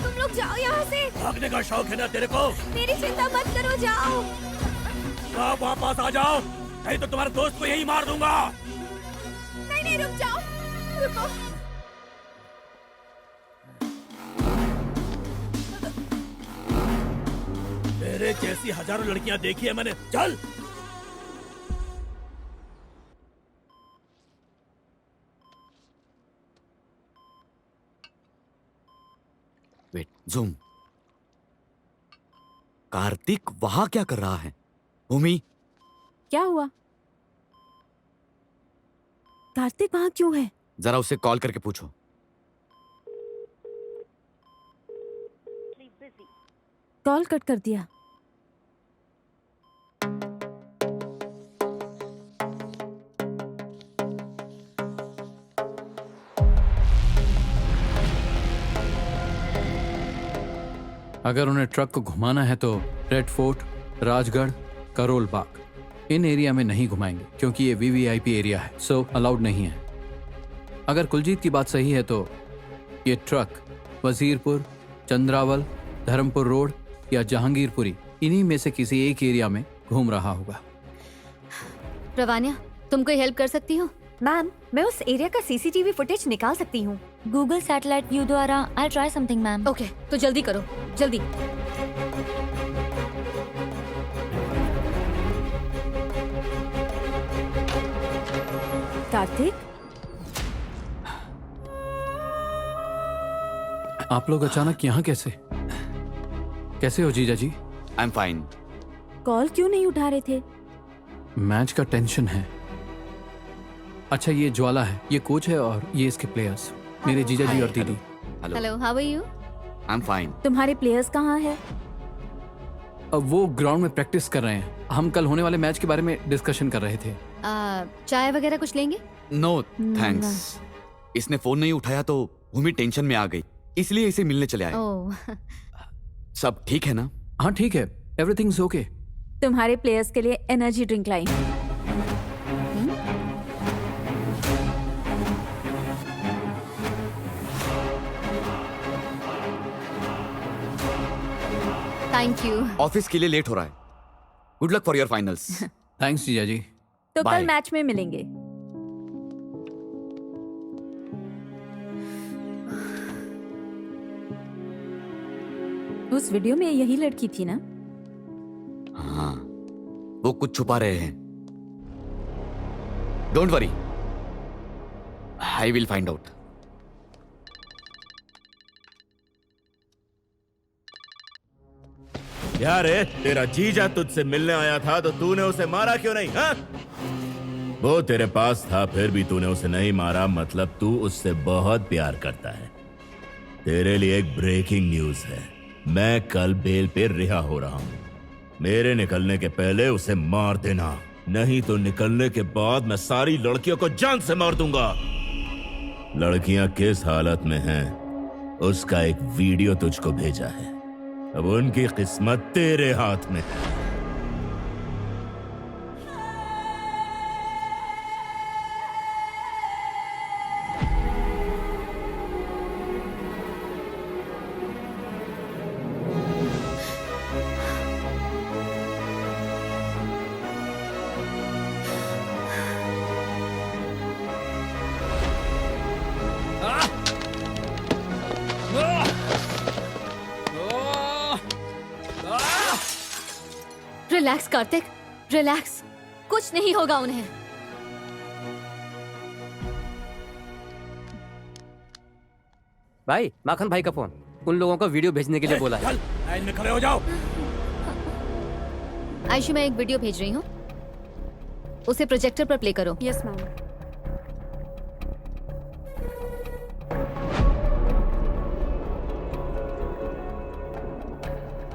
तुम लोग लोग जाओ यहाँ से। भागने का शौक है ना तेरे को? मेरी चिंता मत करो, जाओ। आप वापस आ जाओ, नहीं तो तुम्हारे दोस्त को यही मार दूंगा। नहीं नहीं, रुक जाओ, रुको। तेरे जैसी हजारों लड़कियां देखी है मैंने। चल। Wait, zoom. कार्तिक वहां क्या कर रहा है? भूमि, क्या हुआ? कार्तिक वहां क्यों है? जरा उसे कॉल करके पूछो। कॉल कट कर दिया। अगर उन्हें ट्रक को घुमाना है तो रेड फोर्ट, राजगढ़, करोल बाग, इन एरिया में नहीं घुमाएंगे क्योंकि ये वीवीआईपी एरिया है, सो अलाउड नहीं है। अगर कुलजीत की बात सही है तो ये ट्रक वजीरपुर, चंद्रावल, धर्मपुर रोड या जहांगीरपुरी, इन्हीं में से किसी एक एरिया में घूम रहा होगा। रवानिया, तुम कोई हेल्प कर सकती हो? मैम, मैं उस एरिया का सीसीटीवी फुटेज निकाल सकती हूँ। गूगल सैटेलाइट व्यू द्वारा I try something ma'am. Okay, तो जल्दी करो, जल्दी। कार्तिक, आप लोग अचानक यहाँ कैसे? कैसे हो जीजा जी? I am fine. कॉल क्यों नहीं उठा रहे थे? मैच का टेंशन है। अच्छा, ये ज्वाला है, ये कोच है और ये इसके प्लेयर्स, मेरे जीजा जी और दीदी। Hello, how are you? I am fine. तुम्हारे प्लेयर्स कहाँ हैं? अब वो ग्राउंड में प्रैक्टिस कर रहे हैं। हम कल होने वाले मैच के बारे में डिस्कशन कर रहे थे। चाय वगैरह कुछ लेंगे? No thanks. इसने फोन नहीं उठाया तो भूमि टेंशन में आ गई, इसलिए इसे मिलने चले आए। सब ठीक है ना? हाँ ठीक है, एवरीथिंग इज ओके। तुम्हारे प्लेयर्स के लिए energy drink lie. Thank you. Office के लिए लेट हो रहा है। Good luck for your finals. Thanks जीजा जी। तो Bye. कल मैच में मिलेंगे। उस वीडियो में यही लड़की थी ना? हाँ, वो कुछ छुपा रहे हैं। Don't worry, I will find out. क्या रे, तेरा जीजा तुझसे मिलने आया था तो तूने उसे मारा क्यों नहीं? हाँ? वो तेरे पास था फिर भी तूने उसे नहीं मारा, मतलब तू उससे बहुत प्यार करता है। तेरे लिए एक ब्रेकिंग न्यूज है, मैं कल बेल पे रिहा हो रहा हूँ। मेरे निकलने के पहले उसे मार देना, नहीं तो निकलने के बाद मैं सारी लड़कियों को जान से मार दूंगा। लड़कियां किस हालत में हैं, उसका एक वीडियो तुझको भेजा है। अब उनकी किस्मत तेरे हाथ में है। रिलैक्स कार्तिक, रिलैक्स, कुछ नहीं होगा उन्हें। भाई, माखन भाई का फोन, उन लोगों को वीडियो भेजने के लिए बोला है। लाइन में खड़े हो जाओ। आयशु, मैं एक वीडियो भेज रही हूँ, उसे प्रोजेक्टर पर प्ले करो। Yes ma'am.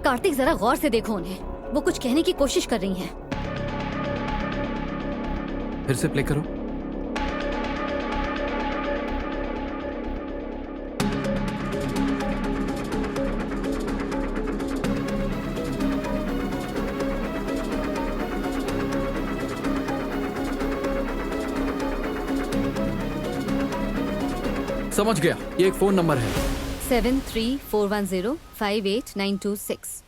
कार्तिक, जरा गौर से देखो उन्हें, वो कुछ कहने की कोशिश कर रही हैं। फिर से प्ले करो। समझ गया, ये एक फोन नंबर है। 7341058926।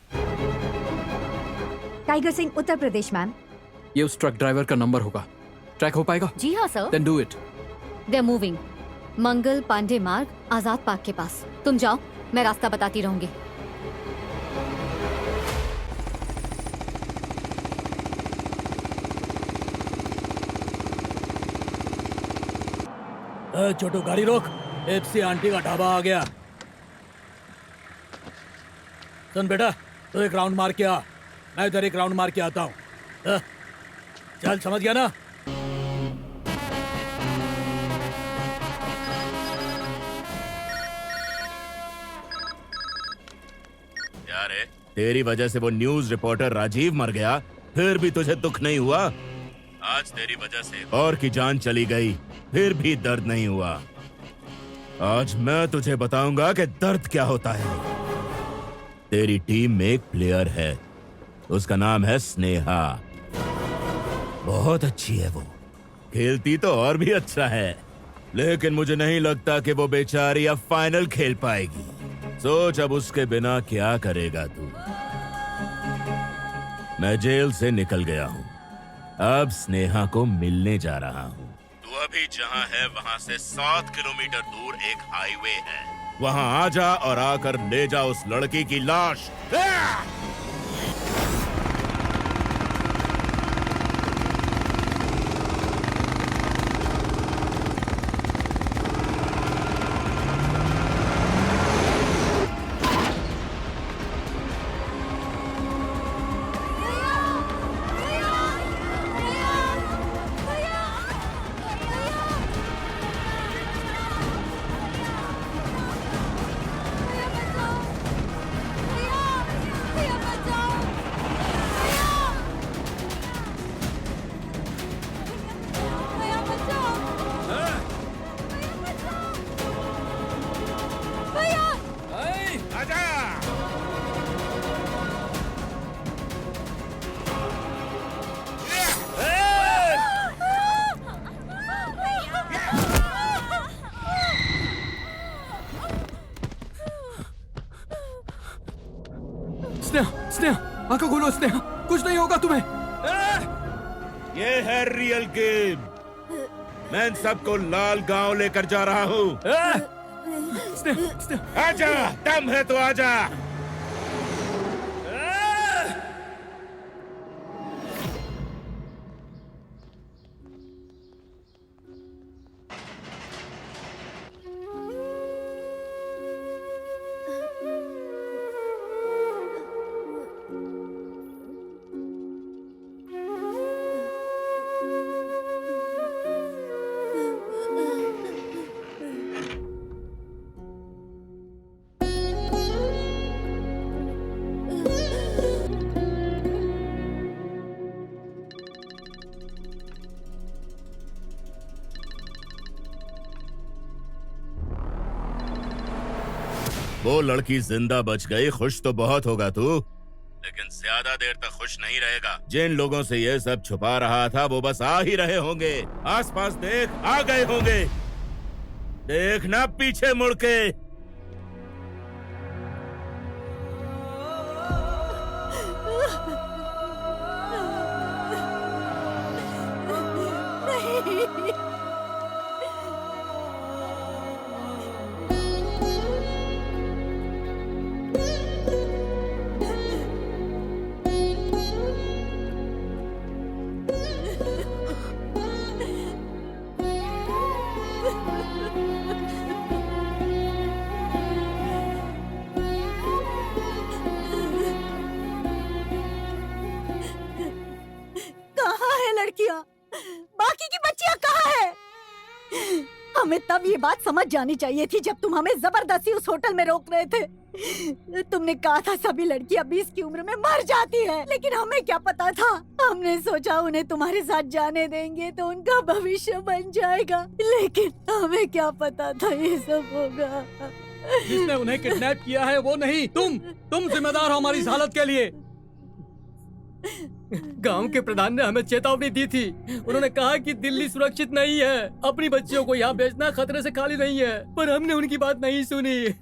Tiger Singh, Uttar Pradesh ma'am. ये उस ट्रक ड्राइवर का नंबर होगा। ट्रैक हो पाएगा? जी हाँ sir. Then do it. They are moving. Mangal Pandey Marg, Azad park के पास। तुम जाओ, मैं रास्ता बताती रहूंगी। छोटू गाड़ी रोक, एफसी आंटी का ढाबा आ गया। सुन बेटा, तू एक राउंड मार के आ, मैं इधर एक राउंड मार के आता हूँ। चल, समझ गया ना? क्या रे? तेरी वजह से वो न्यूज रिपोर्टर राजीव मर गया, फिर भी तुझे दुख नहीं हुआ? आज तेरी वजह से और की जान चली गई, फिर भी दर्द नहीं हुआ। आज मैं तुझे बताऊंगा कि दर्द क्या होता है। तेरी टीम में एक प्लेयर है, उसका नाम है स्नेहा। बहुत अच्छी है वो, खेलती तो और भी अच्छा है, लेकिन मुझे नहीं लगता कि वो बेचारी अब फाइनल खेल पाएगी। सोच अब उसके बिना क्या करेगा तू। मैं जेल से निकल गया हूँ, अब स्नेहा को मिलने जा रहा हूँ। तू अभी जहाँ है वहाँ से 7 किलोमीटर दूर एक हाईवे है, वहाँ आ जा और आकर ले जा उस लड़की की लाश। स्नेहा, स्नेहा, आंखों खोलो स्नेहा, कुछ नहीं होगा तुम्हें। ये है रियल गेम। मैं इन सबको लाल गांव लेकर जा रहा हूँ। आजा, दम है तो आजा। वो लड़की जिंदा बच गई, खुश तो बहुत होगा तू, लेकिन ज्यादा देर तक खुश नहीं रहेगा। जिन लोगों से ये सब छुपा रहा था वो बस आ ही रहे होंगे। आसपास देख, आ गए होंगे। देखना पीछे मुड़ के। बाकी की बच्चियां कहाँ है? हमें तब ये बात समझ जानी चाहिए थी जब तुम हमें जबरदस्ती उस होटल में रोक रहे थे। तुमने कहा था सभी लड़कियां 20 की उम्र में मर जाती हैं, लेकिन हमें क्या पता था। हमने सोचा उन्हें तुम्हारे साथ जाने देंगे तो उनका भविष्य बन जाएगा, लेकिन हमें क्या पता था ये सब होगा। जिसने उन्हें किडनैप किया है वो नहीं, तुम जिम्मेदार हो हमारी इस हालत के लिए। गांव के प्रधान ने हमें चेतावनी दी थी। उन्होंने कहा कि दिल्ली सुरक्षित नहीं है, अपनी बच्चियों को यहाँ बेचना खतरे से खाली नहीं है, पर हमने उनकी बात नहीं सुनी।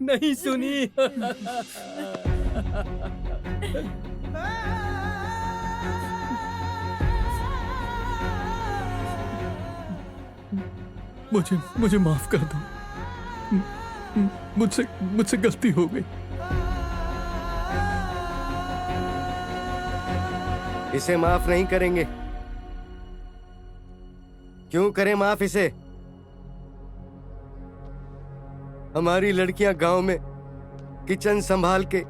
मुझे माफ कर दो। मुझसे गलती हो गई। इसे माफ नहीं करेंगे। क्यों करें माफ इसे? हमारी लड़कियां गांव में किचन संभाल के,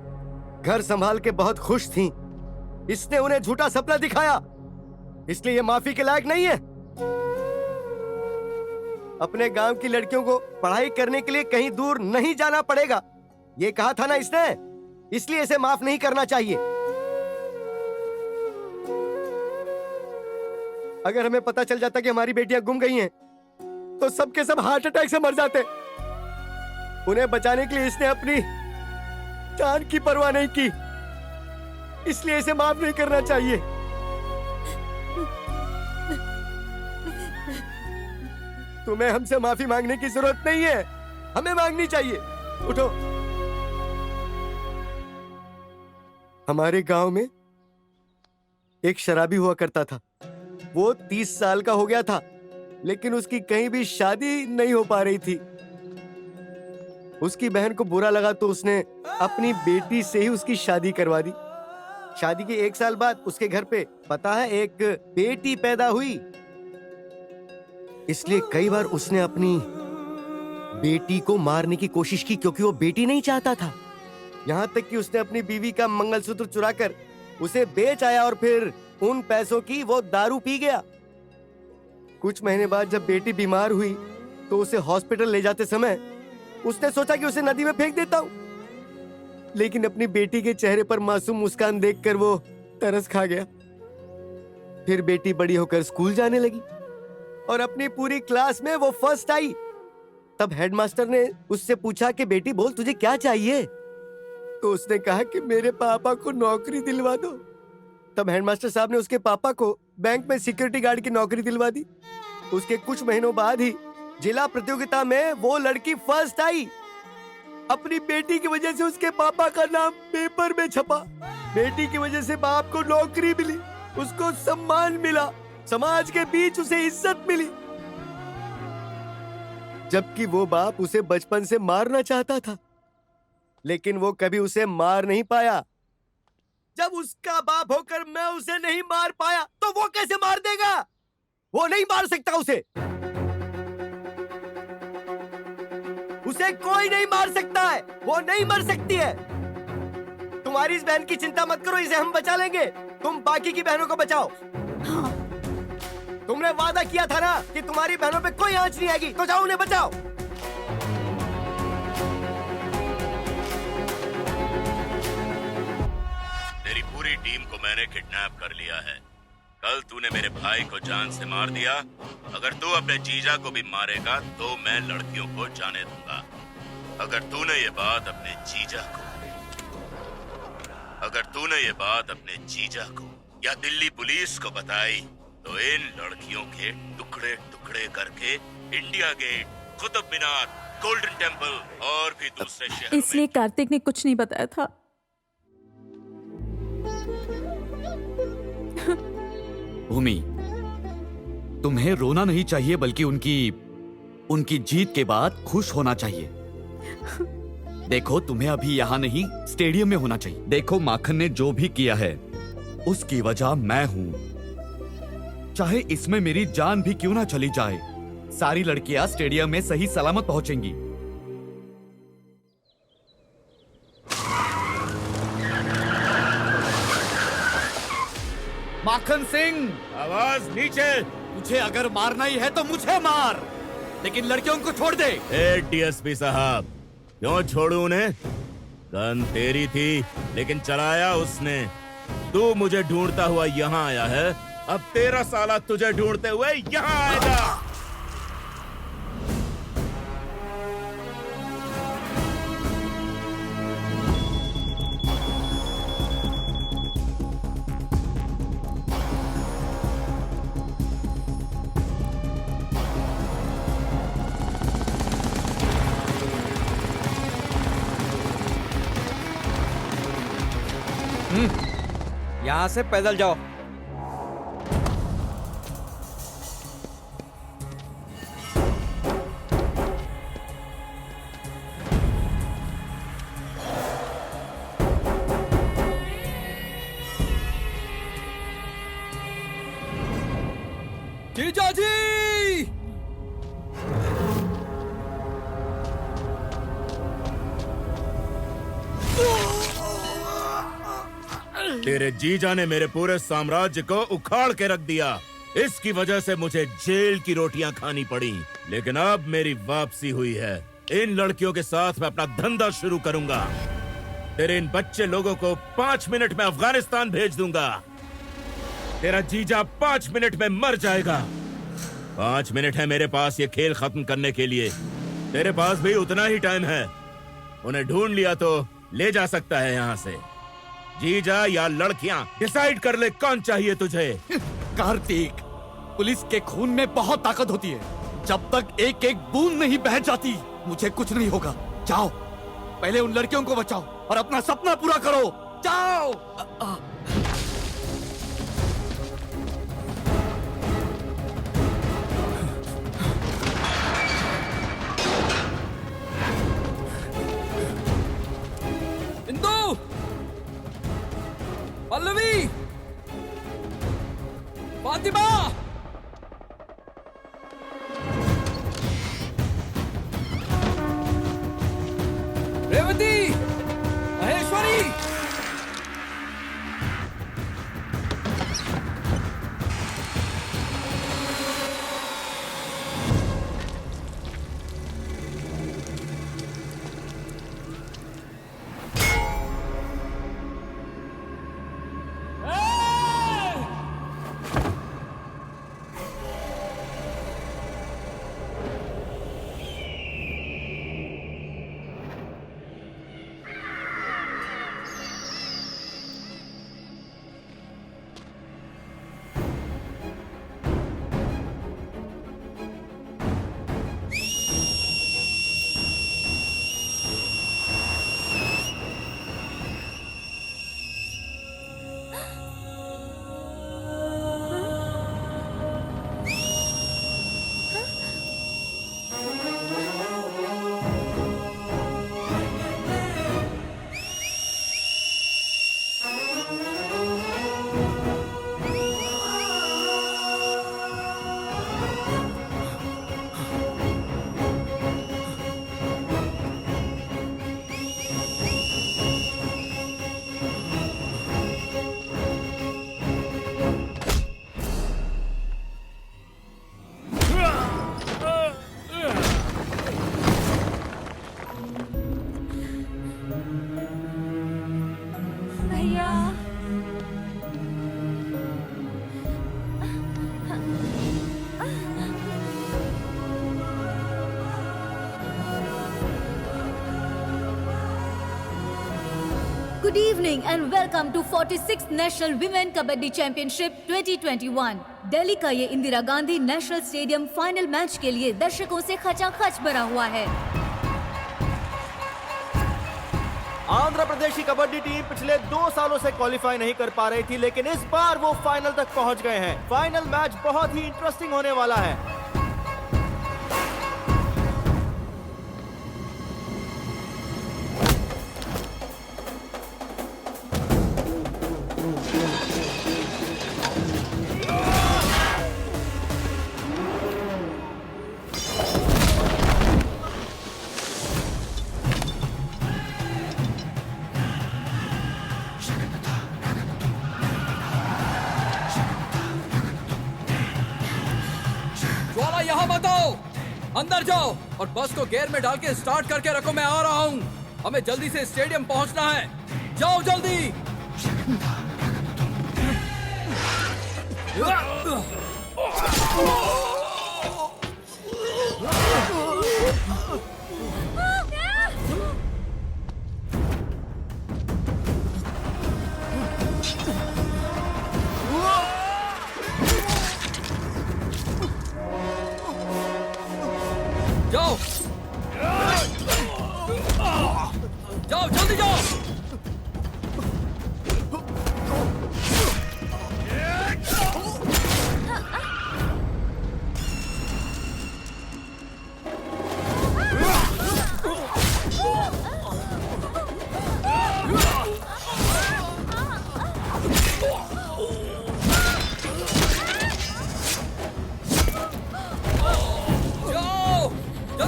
घर संभाल के बहुत खुश थीं। इसने उन्हें झूठा सपना दिखाया, इसलिए ये माफी के लायक नहीं है। अपने गांव की लड़कियों को पढ़ाई करने के लिए कहीं दूर नहीं जाना पड़ेगा, ये कहा था ना इसने, इसलिए इसे माफ नहीं करना चाहिए। अगर हमें पता चल जाता कि हमारी बेटियां गुम गई हैं, तो सबके सब हार्ट अटैक से मर जाते। उन्हें बचाने के लिए इसने अपनी जान की परवाह नहीं की, इसलिए इसे माफ नहीं करना चाहिए। तुम्हें हमसे माफी मांगने की जरूरत नहीं है, हमें मांगनी चाहिए। उठो। हमारे गांव में एक शराबी हुआ करता था। वो 30 साल का हो गया था, लेकिन उसकी कहीं भी शादी नहीं हो पा रही थी। उसकी बहन को बुरा लगा तो उसने अपनी बेटी से ही उसकी शादी करवा दी। शादी के 1 साल बाद उसके घर पे पता है एक बेटी पैदा हुई। इसलिए कई बार उसने अपनी बेटी को मारने की कोशिश की, क्योंकि वो बेटी नहीं चाहता था। यहाँ तक कि उसने अपनी बीवी का मंगलसूत्र चुराकर उसे बेच आया और फिर उन पैसों की वो दारू पी गया। कुछ महीने बाद जब बेटी बीमार हुई तो उसे हॉस्पिटल ले जाते समय उसने सोचा कि उसे नदी में फेंक देता हूं, लेकिन अपनी बेटी के चेहरे पर मासूम मुस्कान देखकर वो तरस खा गया। फिर बेटी बड़ी होकर स्कूल जाने लगी और अपनी पूरी क्लास में वो फर्स्ट आई। तब हेडमास्टर ने उससे पूछा कि बेटी बोल तुझे क्या चाहिए? तो उसने कहा कि मेरे पापा को नौकरी दिलवा दो। तब हेडमास्टर साहब ने उसके पापा को बैंक में सिक्योरिटी गार्ड की नौकरी दिलवा दी। उसके कुछ महीनों बाद ही जिला प्रतियोगिता में वो लड़की फर्स्ट आई। अपनी बेटी की वजह से उसके पापा का नाम पेपर में छपा। बेटी की वजह से बाप को नौकरी मिली, उसको सम्मान मिला, समाज के बीच उसे इज्जत मिली, जबकि वो बाप उसे बचपन से मारना चाहता था, लेकिन वो कभी उसे मार नहीं पाया। जब उसका बाप होकर मैं उसे नहीं मार पाया तो वो कैसे मार देगा? वो नहीं मार सकता उसे कोई नहीं मार सकता है, वो नहीं मर सकती है। तुम्हारी इस बहन की चिंता मत करो, इसे हम बचा लेंगे। तुम बाकी की बहनों को बचाओ। तुमने वादा किया था ना कि तुम्हारी बहनों पे कोई आंच नहीं आएगी, तो जाओ उन्हें बचाओ। तेरी पूरी टीम को मैंने किडनैप कर लिया है। कल तूने मेरे भाई को जान से मार दिया। अगर तू अपने जीजा को भी मारेगा तो मैं लड़कियों को जाने दूंगा। अगर तूने ये बात अपने जीजा को या दिल्ली पुलिस को बताई तो इन लड़कियों के टुकड़े टुकड़े करके India gate, Qutub Minar, golden temple और भी दूसरे शहरों इसलिए कार्तिक ने कुछ नहीं बताया था। भूमि, तुम्हें रोना नहीं चाहिए, बल्कि उनकी जीत के बाद खुश होना चाहिए। देखो, तुम्हें अभी यहाँ नहीं, स्टेडियम में होना चाहिए। देखो, माखन ने जो भी किया है उसकी वजह मैं हूं। चाहे इसमें मेरी जान भी क्यों ना चली जाए, सारी लड़कियां स्टेडियम में सही सलामत पहुंचेंगी। माखन सिंह, आवाज नीचे। तुझे अगर मारना ही है तो मुझे मार, लेकिन लड़कियों को छोड़ दे। डीएसपी साहब, क्यों छोड़ू उन्हें? गन तेरी थी, लेकिन चलाया उसने। तू मुझे ढूंढता हुआ यहाँ आया है, अब तेरा साला तुझे ढूंढते हुए यहाँ आएगा। यहाँ से पैदल जाओ। जीजा जी! तेरे जीजा ने मेरे पूरे साम्राज्य को उखाड़ के रख दिया। इसकी वजह से मुझे जेल की रोटियां खानी पड़ी, लेकिन अब मेरी वापसी हुई है। इन लड़कियों के साथ मैं अपना धंधा शुरू करूंगा। तेरे इन बच्चे लोगों को 5 मिनट में अफगानिस्तान भेज दूंगा। तेरा जीजा 5 मिनट में मर जाएगा। 5 मिनट है मेरे पास ये खेल खत्म करने के लिए। तेरे पास भी उतना ही टाइम है। उन्हें ढूंढ लिया तो ले जा सकता है यहाँ से। जीजा या लड़कियां, डिसाइड कर ले कौन चाहिए तुझे। कार्तिक, पुलिस के खून में बहुत ताकत होती है। जब तक एक एक बूंद नहीं बह जाती, मुझे कुछ नहीं होगा। जाओ, पहले उन लड़कियों को बचाओ और अपना सपना पूरा करो। जाओ। Indu, Pallavi, Fatima, Revati, Maheshwari. Good evening and welcome to 46th National Women Kabaddi Championship 2021। Delhi का ये Indira Gandhi national stadium final match के लिए दर्शकों से खचाखच भरा हुआ है। आंध्र प्रदेश की कबड्डी टीम पिछले 2 सालों से क्वालिफाई नहीं कर पा रही थी, लेकिन इस बार वो फाइनल तक पहुंच गए हैं। फाइनल मैच बहुत ही इंटरेस्टिंग होने वाला है। यहाँ मत आओ, अंदर जाओ और बस को गियर में डाल के स्टार्ट करके रखो। मैं आ रहा हूँ। हमें जल्दी से स्टेडियम पहुँचना है। जाओ जल्दी। जाओ जाओ, जल्दी जाओ।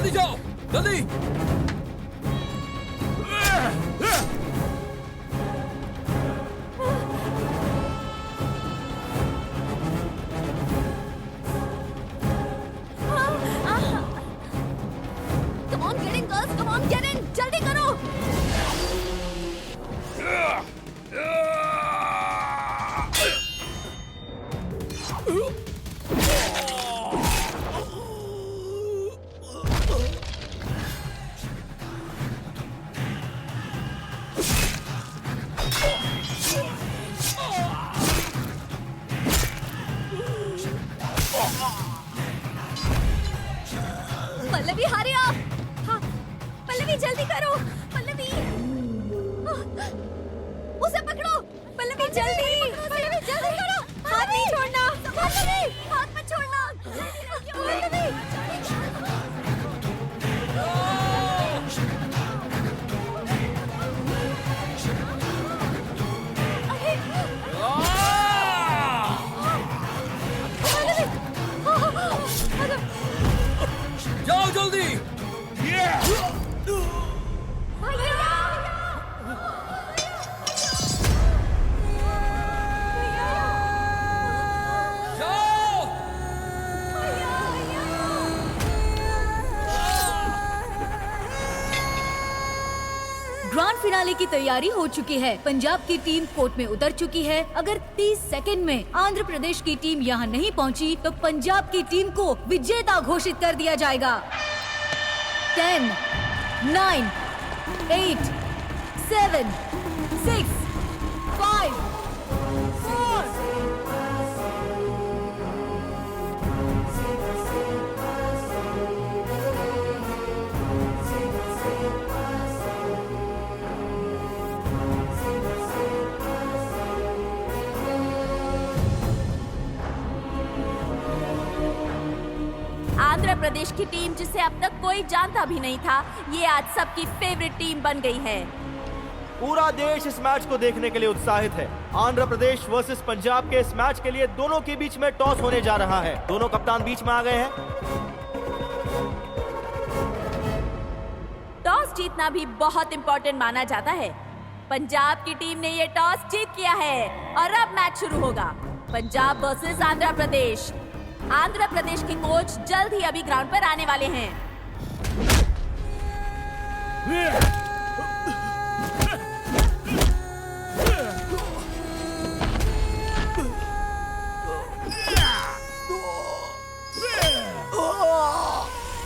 जल्दी जाओ, जल्दी। Come on, get in, girls. Come on, get in. जल्दी करो. पल्लवी, हरी आप. हाँ, पल्लवी जल्दी करो. पल्लवी, उसे पकड़ो. पल्लवी जल्दी. पल्लवी जल्दी करो. हाथ नहीं छोड़ना. पल्लवी, हाथ मत छोड़ना. पल्लवी. जाओ जल्दी। ग्रैंड फिनाले की तैयारी हो चुकी है। पंजाब की टीम कोर्ट में उतर चुकी है। अगर 30 सेकंड में आंध्र प्रदेश की टीम यहाँ नहीं पहुँची तो पंजाब की टीम को विजेता घोषित कर दिया जाएगा। 10, 9, 8, 7, 6, 5, 4. आंध्र प्रदेश की टीम, जिसे अब तक कोई जानता भी नहीं था, ये आज सबकी फेवरेट टीम बन गई है। पूरा देश इस मैच को देखने के लिए उत्साहित है। आंध्र प्रदेश वर्सेस पंजाब के इस मैच के लिए दोनों के बीच में टॉस होने जा रहा है। दोनों कप्तान बीच में आ गए हैं। टॉस जीतना भी बहुत इम्पोर्टेंट माना जाता है। पंजाब की टीम ने ये टॉस जीत लिया है और अब मैच शुरू होगा। पंजाब वर्सेस आंध्र प्रदेश। आंध्र प्रदेश के कोच जल्द ही अभी ग्राउंड पर आने वाले हैं।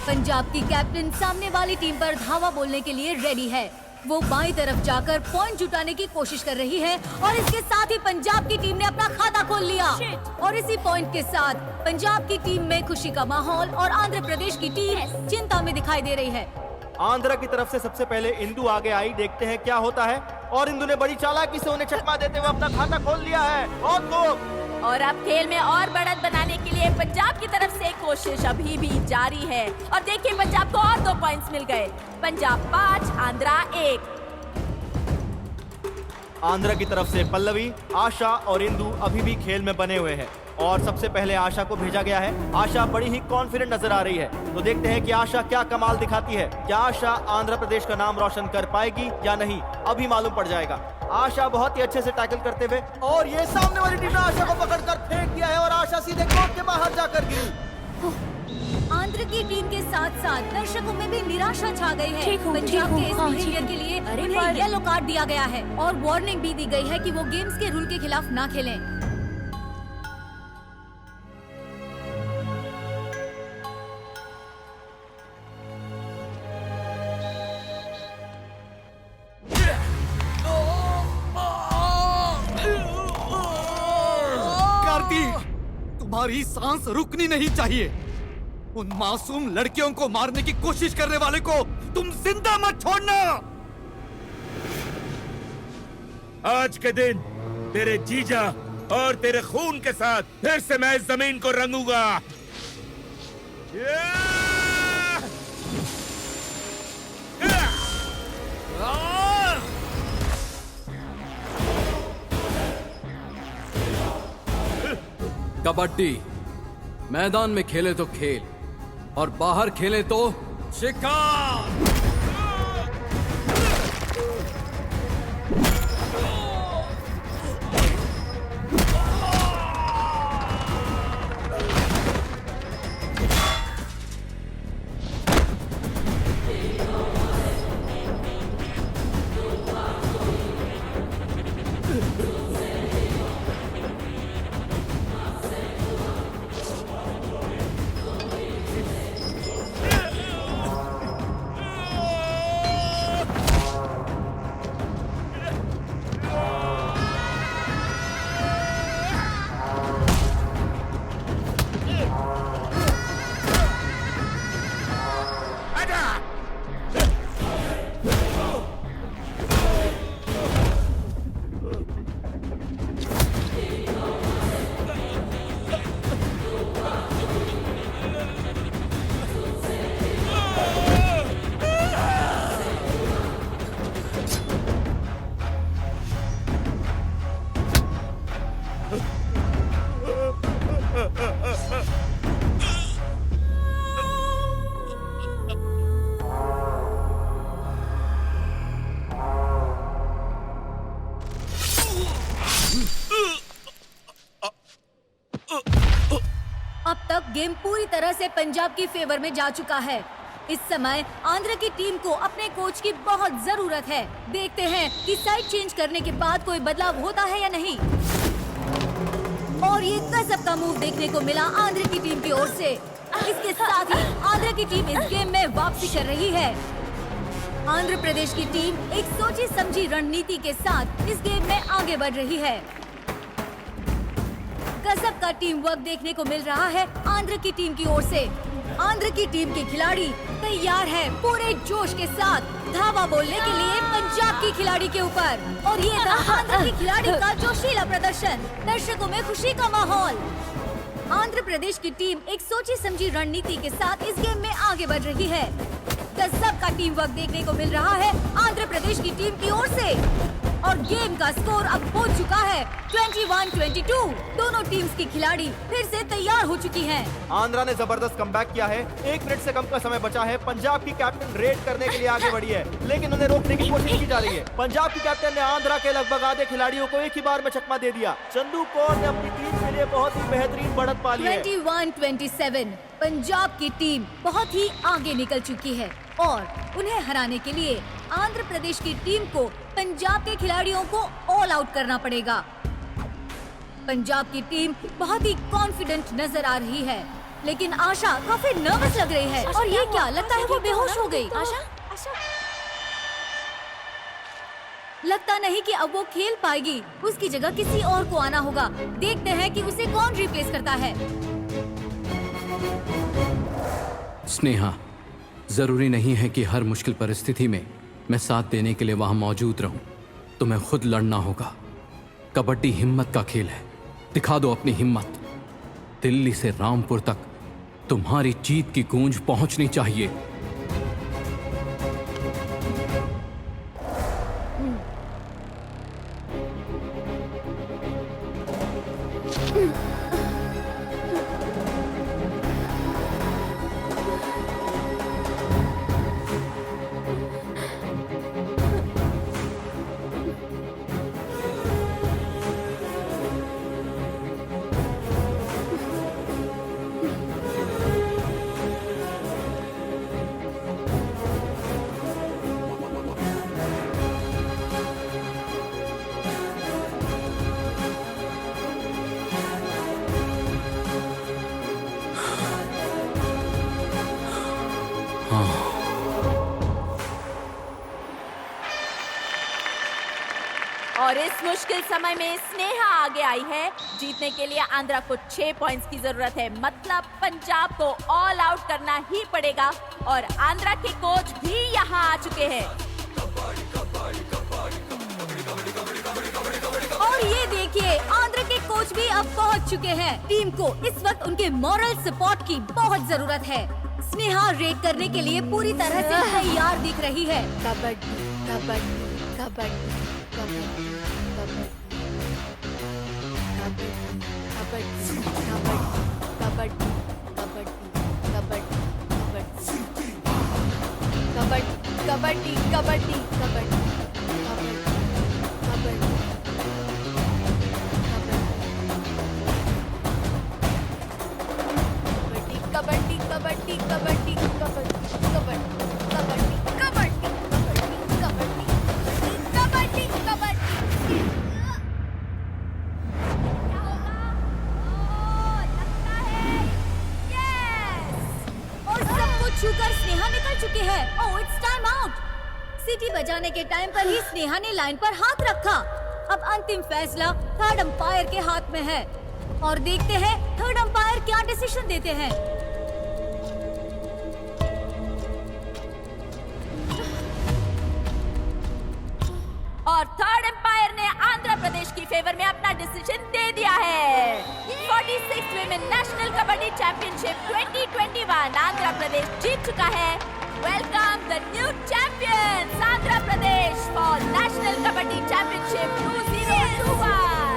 पंजाब की कैप्टन सामने वाली टीम पर धावा बोलने के लिए रेडी है। वो बाईं तरफ जाकर पॉइंट जुटाने की कोशिश कर रही है और इसके साथ ही पंजाब की टीम ने अपना खाता खोल लिया। और इसी पॉइंट के साथ पंजाब की टीम में खुशी का माहौल और आंध्र प्रदेश की टीम चिंता में दिखाई दे रही है। आंध्र की तरफ से सबसे पहले इंदु आगे आई। देखते हैं क्या होता है। और इंदु ने बड़ी चालाकी से उन्हें चकमा देते हुए अपना खाता खोल लिया है। बहुत खूब। और अब खेल में और बढ़त बनाने के लिए पंजाब की तरफ से कोशिश अभी भी जारी है। और देखिए, पंजाब को और 2 पॉइंट्स मिल गए। पंजाब 5, आंध्रा 1। आंध्र की तरफ से पल्लवी, आशा और इंदु अभी भी खेल में बने हुए हैं। और सबसे पहले आशा को भेजा गया है। आशा बड़ी ही कॉन्फिडेंट नजर आ रही है। तो देखते हैं कि आशा क्या कमाल दिखाती है। क्या आशा आंध्र प्रदेश का नाम रोशन कर पाएगी या नहीं, अभी मालूम पड़ जाएगा। आशा बहुत ही अच्छे से टैकल करते हुए, और ये सामने वाली टीम ने आशा को पकड़कर फेंक दिया है और आशा सीधे कोर्ट के बाहर जाकर गिरी। आंध्र की टीम के साथ साथ दर्शकों में भी निराशा छा गई है। पंजाब के इस बिहेवियर के लिए उन्हें येलो कार्ड दिया गया है और वार्निंग भी दी गई है कि वो गेम्स के रूल के खिलाफ ना खेलें। तुम्हारी सांस रुकनी नहीं चाहिए। उन मासूम लड़कियों को मारने की कोशिश करने वाले को तुम जिंदा मत छोड़ना। आज के दिन तेरे जीजा और तेरे खून के साथ फिर से मैं इस जमीन को रंगूंगा। कबड्डी मैदान में खेले तो खेल और बाहर खेले तो शिकार। अब तक गेम पूरी तरह से पंजाब की फेवर में जा चुका है। इस समय आंध्र की टीम को अपने कोच की बहुत जरूरत है। देखते हैं कि साइड चेंज करने के बाद कोई बदलाव होता है या नहीं। और ये गजब का मूव देखने को मिला आंध्र की टीम की ओर से। इसके साथ ही आंध्र की टीम इस गेम में वापसी कर रही है। आंध्र प्रदेश की टीम एक सोची समझी रणनीति के साथ इस गेम में आगे बढ़ रही है। गजब का टीम वर्क देखने को मिल रहा है आंध्र की टीम की ओर से। आंध्र की टीम के खिलाड़ी तैयार है पूरे जोश के साथ धावा बोलने के लिए पंजाब की खिलाड़ी के ऊपर। और ये था आंध्र की खिलाड़ी का जोशीला प्रदर्शन, दर्शकों में खुशी का माहौल। आंध्र प्रदेश की टीम एक सोची समझी रणनीति के साथ इस गेम में आगे बढ़ रही है। गजब का टीम वर्क देखने को मिल रहा है आंध्र प्रदेश की टीम की ओर से। और गेम का स्कोर अब हो चुका है 21-22। दोनों टीम्स की खिलाड़ी फिर से तैयार हो चुकी हैं। आंध्रा ने जबरदस्त कमबैक किया है। 1 मिनट से कम का समय बचा है। पंजाब की कैप्टन रेड करने के लिए आगे बढ़ी है, लेकिन उन्हें रोकने की कोशिश की जा रही है। पंजाब की कैप्टन ने आंध्रा के लगभग आधे खिलाड़ियों को एक ही बार में चकमा दे दिया। चंदू कौर ने अपनी टीम के लिए बहुत ही बेहतरीन बढ़त पा ली है। 21-27 पंजाब की टीम बहुत ही आगे निकल चुकी है और उन्हें हराने के लिए आंध्र प्रदेश की टीम को पंजाब के खिलाड़ियों को ऑल आउट करना पड़ेगा। पंजाब की टीम बहुत ही कॉन्फिडेंट नजर आ रही है, लेकिन आशा काफी नर्वस लग रही है। और ये क्या लगता है वो बेहोश हो गई। लगता नहीं कि अब वो खेल पाएगी। उसकी जगह किसी और को आना होगा। देखते हैं कि उसे कौन रिप्लेस करता है। स्नेहा, जरूरी नहीं है कि हर मुश्किल परिस्थिति में मैं साथ देने के लिए वहां मौजूद रहूं। तुम्हें खुद लड़ना होगा। कबड्डी हिम्मत का खेल है। दिखा दो अपनी हिम्मत। दिल्ली से रामपुर तक तुम्हारी जीत की गूंज पहुंचनी चाहिए। और इस मुश्किल समय में स्नेहा आगे आई है। जीतने के लिए आंध्रा को 6 पॉइंट्स की जरूरत है। मतलब पंजाब को ऑल आउट करना ही पड़ेगा। और आंध्रा के कोच भी यहाँ आ चुके हैं। और ये देखिए, आंध्र के कोच भी अब पहुँच चुके हैं। टीम को इस वक्त उनके मॉरल सपोर्ट की बहुत जरूरत है। स्नेहा रेड करने के लिए पूरी तरह से तैयार दिख रही है। कबड्डी कबड्डी कबड्डी कबड्डी कबड्डी कबड्डी कबड्डी कबड्डी कबड्डी कबड्डी कबड्डी कबड्डी कबड्डी कबड्डी कबड्डी कबड्डी कबड्डी कबड्डी कबड्डी कबड्डी कबड्डी और सब कुछ छूकर स्नेहा निकल चुकी है। Oh it's time out. सीटी बजाने के टाइम पर ही स्नेहा ने लाइन पर हाथ रखा। अब अंतिम फैसला थर्ड अंपायर के हाथ में है और देखते हैं थर्ड अंपायर क्या डिसीजन देते हैं। और थर्ड एम्पायर ने आंध्र प्रदेश की फेवर में अपना डिसीजन दे दिया है। 46th women national kabaddi championship 2021 Andhra Pradesh जीत चुका है। Welcome the new champions Andhra Pradesh for national kabaddi championship 2021।